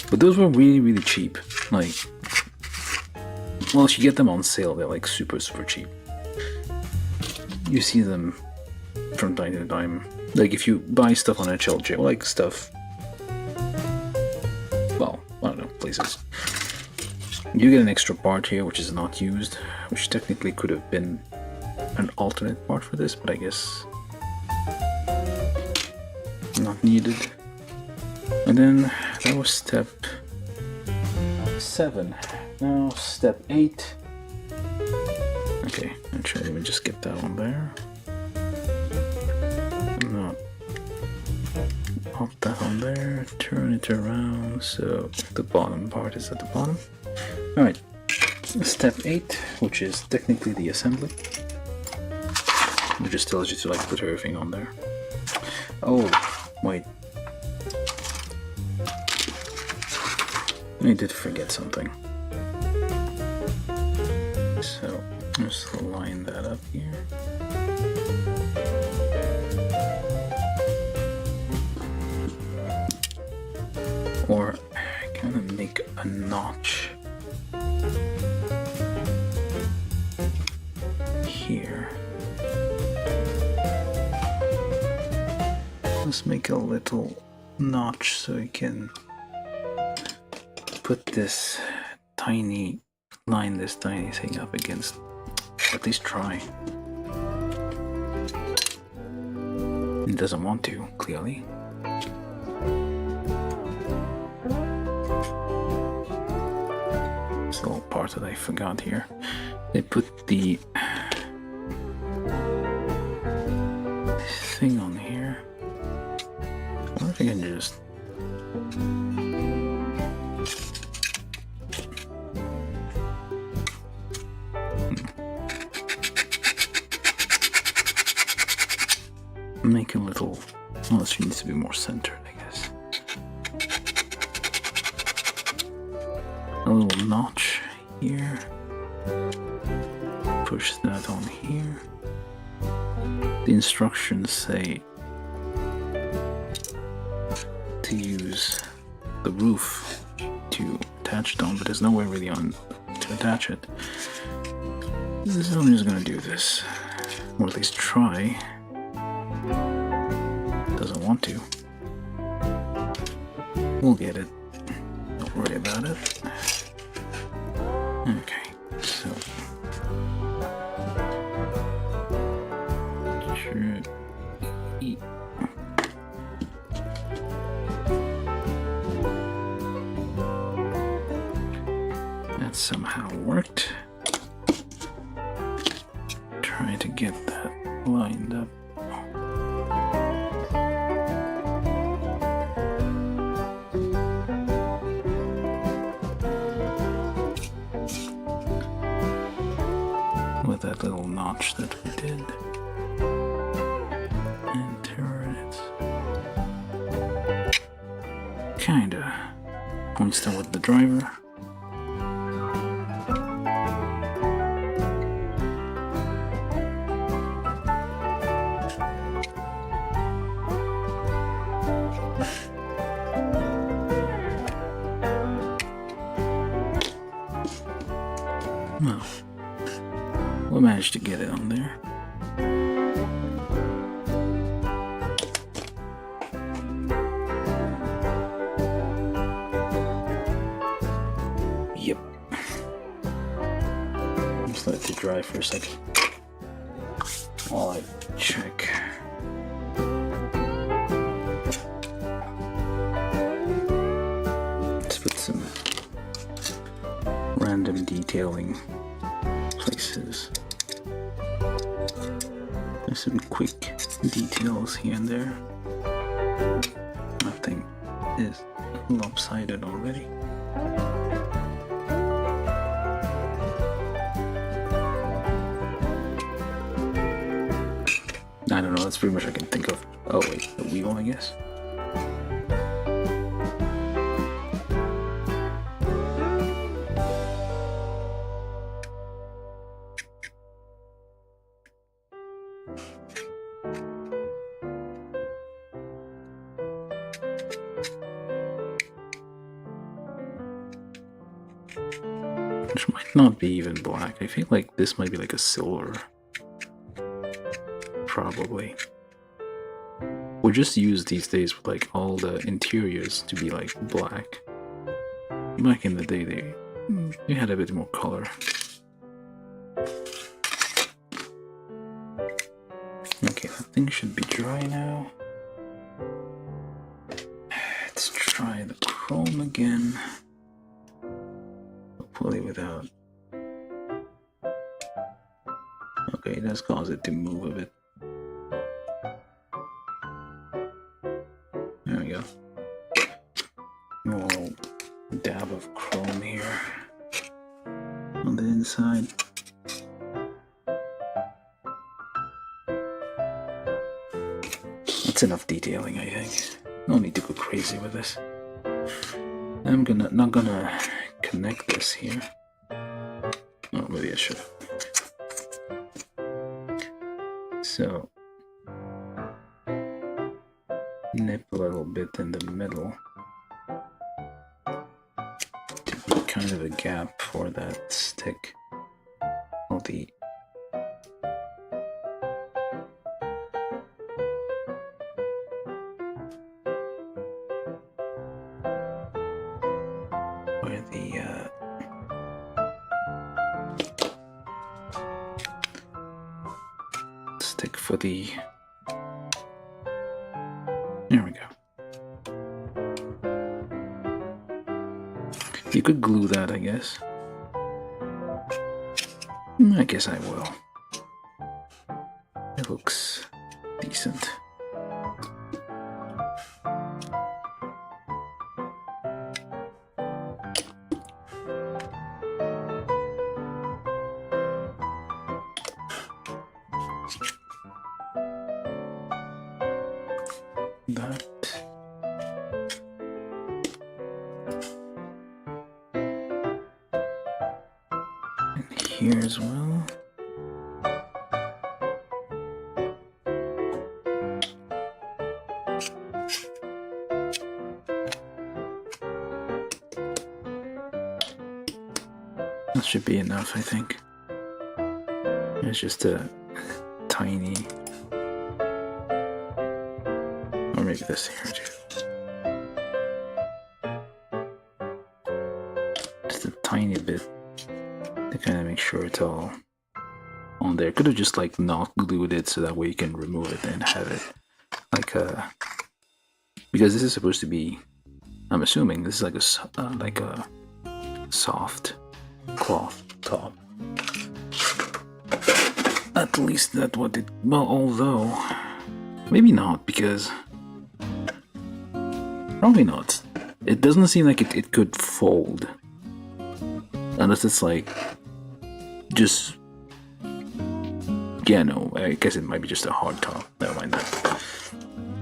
But those were really, really cheap. Like, well, if you get them on sale, they're like super cheap. You see them from time to time. Like if you buy stuff on HLJ, or like stuff, well, I don't know, places. You get an extra part here which is not used, which technically could have been an alternate part for this, but I guess not needed. And then that was step 7. Now step 8. Okay, actually let me just get that one there. No. Pop that on there, turn it around so the bottom part is at the bottom. Alright, step 8, which is technically the assembly. It just tells you to like put everything on there. Oh, wait. I did forget something. So, just line that up here. Or kind of make a notch here. Let's make a little notch so we can put this tiny line, this tiny thing up against, at least try. It doesn't want to, clearly. This little part that I forgot here. They put the thing on here. I wonder if I can just make a little, well, this needs to be more centered, I guess. A little notch here. Push that on here. The instructions say to use the roof to attach it on, but there's nowhere really on to attach it. So I'm just gonna do this, or at least try. Doesn't want to. We'll get it. Don't worry about it. Okay, so that somehow worked. Try to get that lined up. With that little notch that we did. And turrets. Kinda points toward the driver. Well, we managed to get it on there. Yep. Just let it dry for a second while I check. Let's put some random detailing places. There's some quick details here and there. Nothing is lopsided already. I don't know, that's pretty much I can think of. Oh wait, the wheel, I guess. Which might not be even black. I feel like this might be like a silver. Probably. We're just used these days with like all the interiors to be like black. Back in the day they had a bit more color. Okay, that thing should be dry now. Let's try the chrome again. Hopefully without... Okay, it does cause it to move a bit. There we go. A little dab of chrome here on the inside. That's enough detailing, I think. No need to go crazy with this. I'm not gonna connect this here. Oh, maybe I should. So nip a little bit in the middle to be kind of a gap for that stick. All the where the stick for the. There we go. You could glue that, I guess. I guess I will. It looks decent. That. And here as well. That should be enough, I think. It's just a tiny, or maybe this here too. Just a tiny bit to kind of make sure it's all on there. Could have just like not glued it so that way you can remove it and have it like a, because this is supposed to be, I'm assuming this is like a soft cloth top. At least that's what it, well, although maybe not, because probably not. It doesn't seem like it could fold unless it's like just, yeah, no, I guess it might be just a hard top. Never mind that.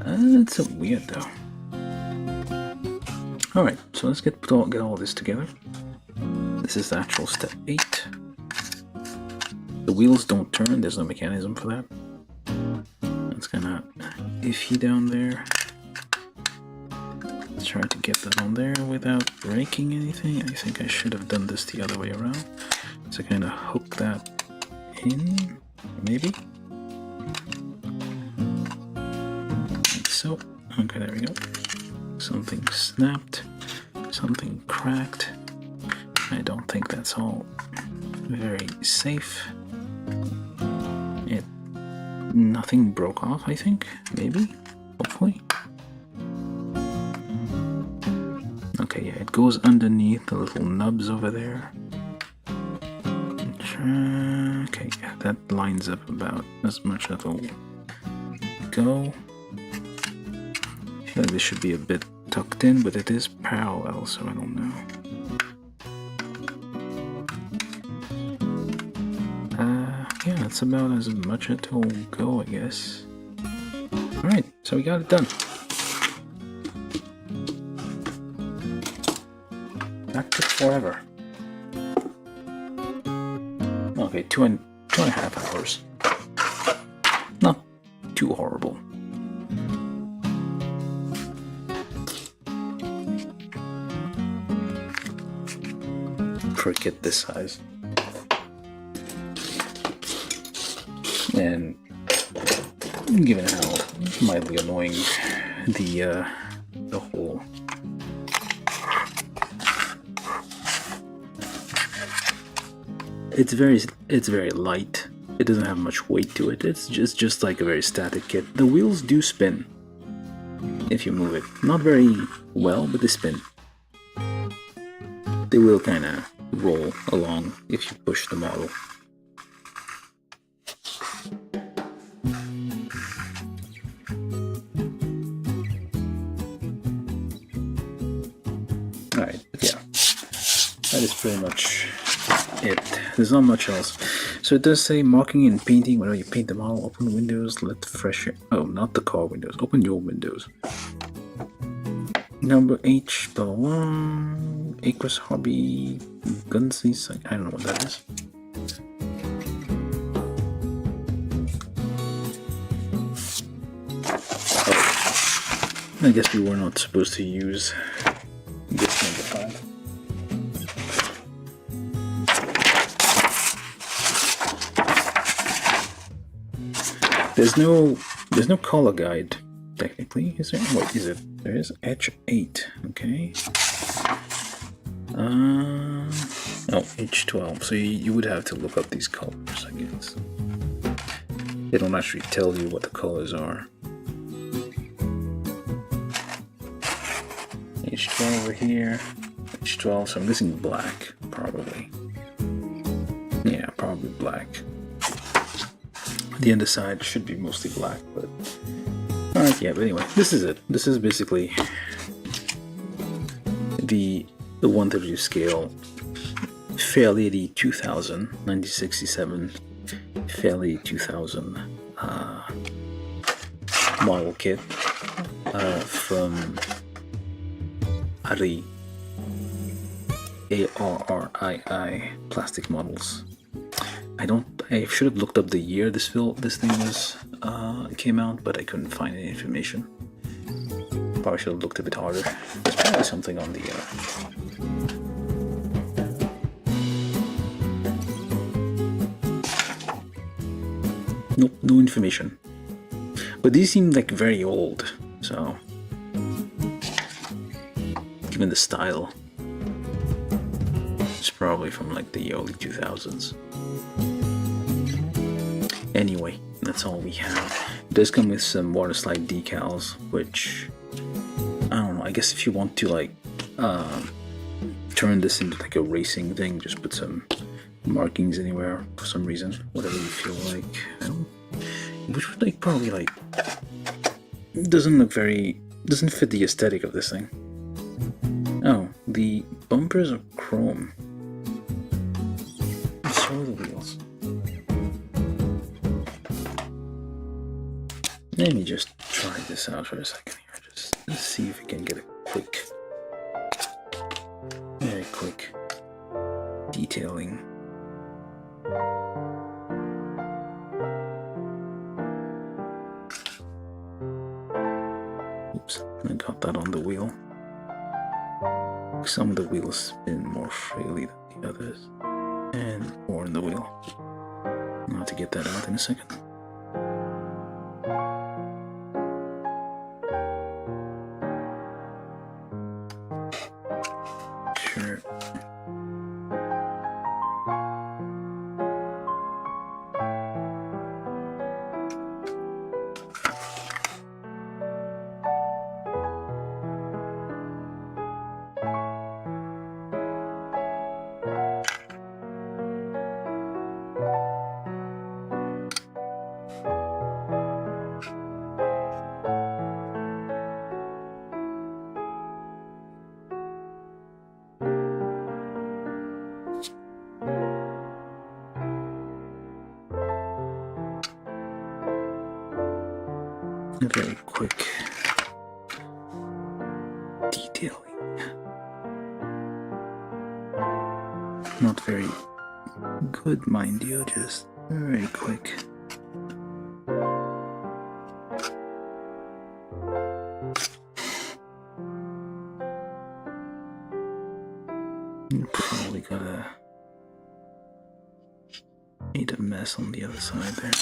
It's so weird though. Alright, so let's get all this together. This is the actual step 8. The wheels don't turn, there's no mechanism for that. It's kinda iffy down there. Let's try to get that on there without breaking anything. I think I should have done this the other way around. So kind of hook that in, maybe? Like so. Okay, there we go. Something snapped, something cracked. I don't think that's all very safe. Nothing broke off, I think. Maybe? Hopefully. Okay, yeah, it goes underneath the little nubs over there. Okay, yeah, that lines up about as much as it'll go. I feel like this should be a bit tucked in, but it is parallel, so I don't know. Yeah, that's about as much as it'll go, I guess. Alright, so we got it done. That took forever. Okay, two and a half hours. Not too horrible. For a kit this size. And given how mildly annoying the whole it's very light. It doesn't have much weight to it. It's just like a very static kit. The wheels do spin if you move it. Not very well, but they spin. They will kind of roll along if you push the model. Alright, yeah. That is pretty much it. There's not much else. So it does say marking and painting. Whenever you paint the model, open windows, let fresh air. Oh, not the car windows. Open your windows. Number H, blah, blah, Acres Hobby, Gunsies. I don't know what that is. Oh, I guess we were not supposed to use this number 5. There's no color guide, technically, is there? What is it? There is H8, okay. Oh, H12, so you would have to look up these colors, I guess. They don't actually tell you what the colors are. H12 over here, H12, so I'm guessing black, probably. Yeah, probably black. The underside should be mostly black, but alright, yeah, but anyway, this is it. This is basically the 1/32 scale Fairlady 2000, 1967 Fairlady 2000 model kit from Arii, ARRII plastic models. I should have looked up the year this thing was came out, but I couldn't find any information. Probably should have looked a bit harder. There's probably something on the nope, no information. But these seem like very old, so given the style, it's probably from like the early 2000s. Anyway, that's all we have. It does come with some water slide decals, which I don't know. I guess if you want to like turn this into like a racing thing, just put some markings anywhere for some reason, whatever you feel like. Which would like probably like doesn't fit the aesthetic of this thing. Oh, the bumpers are chrome. So are the wheels. Let me just try this out for a second here. Just let's see if we can get a very quick detailing. Oops, I got that on the wheel. Some of the wheels spin more freely than the others, and more in the wheel. I'll have to get that out in a second. Sure. A very quick detailing. Not very good, mind you, just very quick. You probably gotta made a mess on the other side there.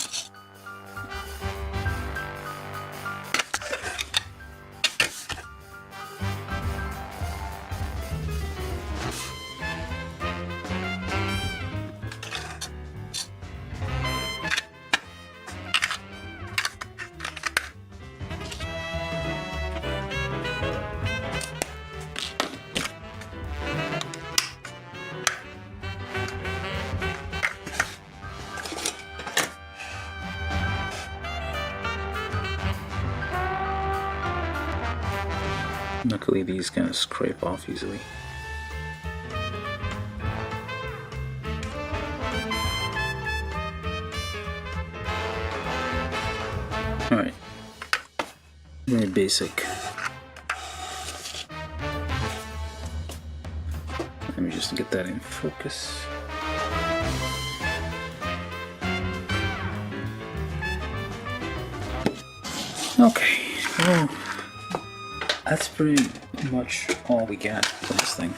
Luckily these kind of scrape off easily. Very basic. Let me just get that in focus. Okay, well, that's pretty much all we got for this thing.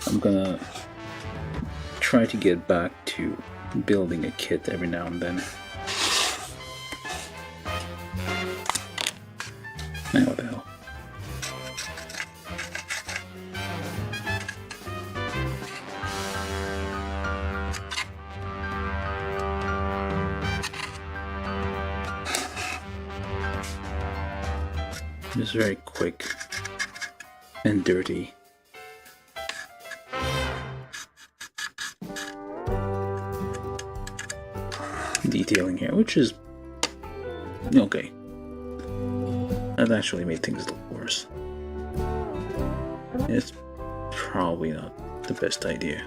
I'm gonna try to get back to building a kit every now and then. Now what the hell? Just very quick and dirty. Detailing here, which is okay. That actually made things look worse. It's probably not the best idea.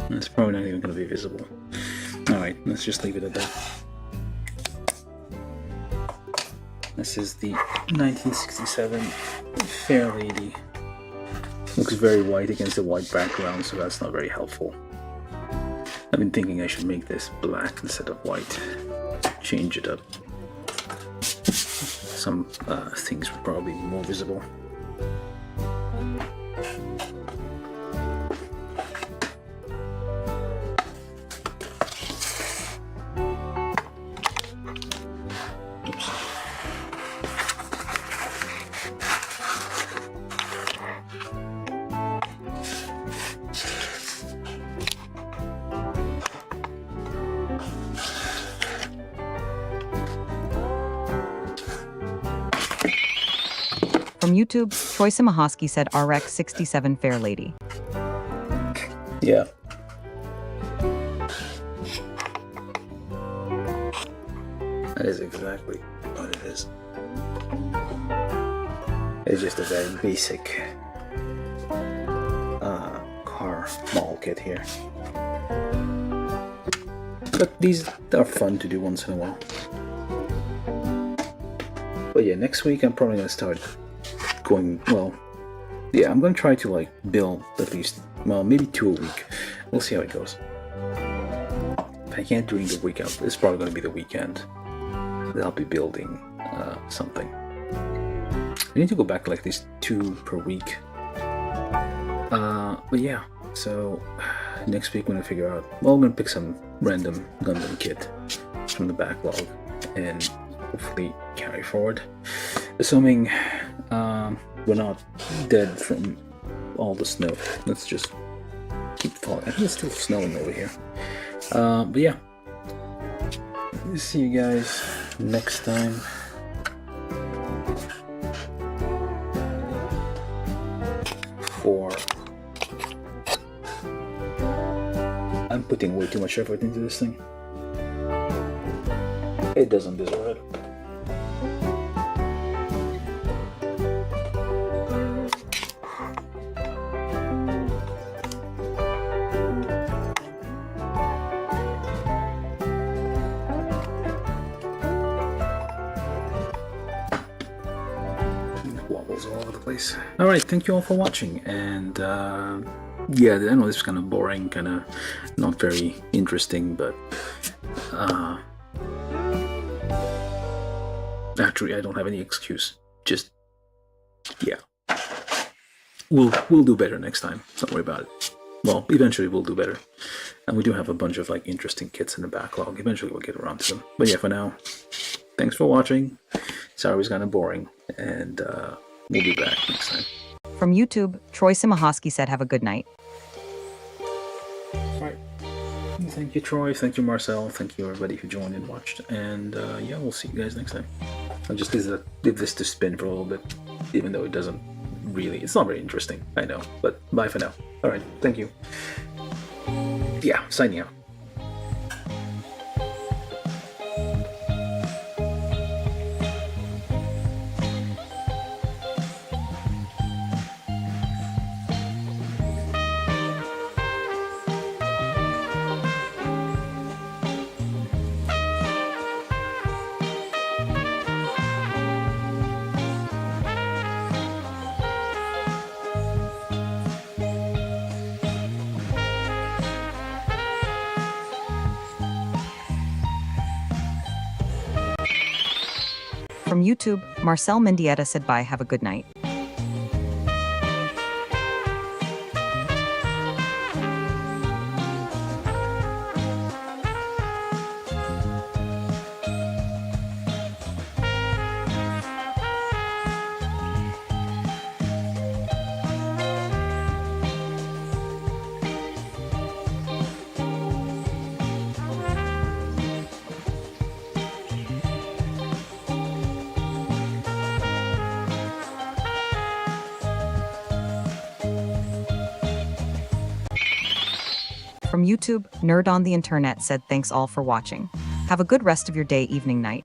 It's probably not even going to be visible. Alright, let's just leave it at that. This is the 1967 Fairlady. Looks very white against the white background, so that's not very helpful. I've been thinking I should make this black instead of white. Change it up. Some things would probably be more visible. From YouTube, Troy Simahosky said RX 67 Fairlady. Yeah. That is exactly what it is. It's just a very basic car model kit here. But these are fun to do once in a while. But yeah, next week I'm probably going to start going, well, yeah, I'm going to try to like build at least, well, maybe 2 a week. We'll see how it goes. If I can't during the week, it's probably going to be the weekend that I'll be building something. I need to go back to like at least 2 per week. But yeah, so next week when I figure out, well, I'm going to pick some random Gundam kit from the backlog and hopefully carry forward. Assuming we're not dead from all the snow. Let's just keep falling. I think it's still snowing over here. But yeah, see you guys next time. I'm putting way too much effort into this thing. It doesn't deserve it. Wobbles all over the place. Alright, thank you all for watching, and yeah, I know this is kind of boring, kind of not very interesting, but actually I don't have any excuse. Just, yeah, we'll do better next time. Don't worry about it. Well, eventually we'll do better, and we do have a bunch of like interesting kits in the backlog. Eventually we'll get around to them. But yeah, for now, thanks for watching. Sorry it was kind of boring, and we'll be back next time. From YouTube, Troy Simahosky said, have a good night. Alright. Thank you, Troy. Thank you, Marcel. Thank you, everybody who joined and watched. And yeah, we'll see you guys next time. I'll just leave this to spin for a little bit, even though it doesn't really, it's not very interesting, I know. But bye for now. Alright, thank you. Yeah, signing out. From YouTube, Marcel Mendieta said bye, have a good night. From YouTube, Nerd on the Internet said thanks all for watching. Have a good rest of your day, evening, night.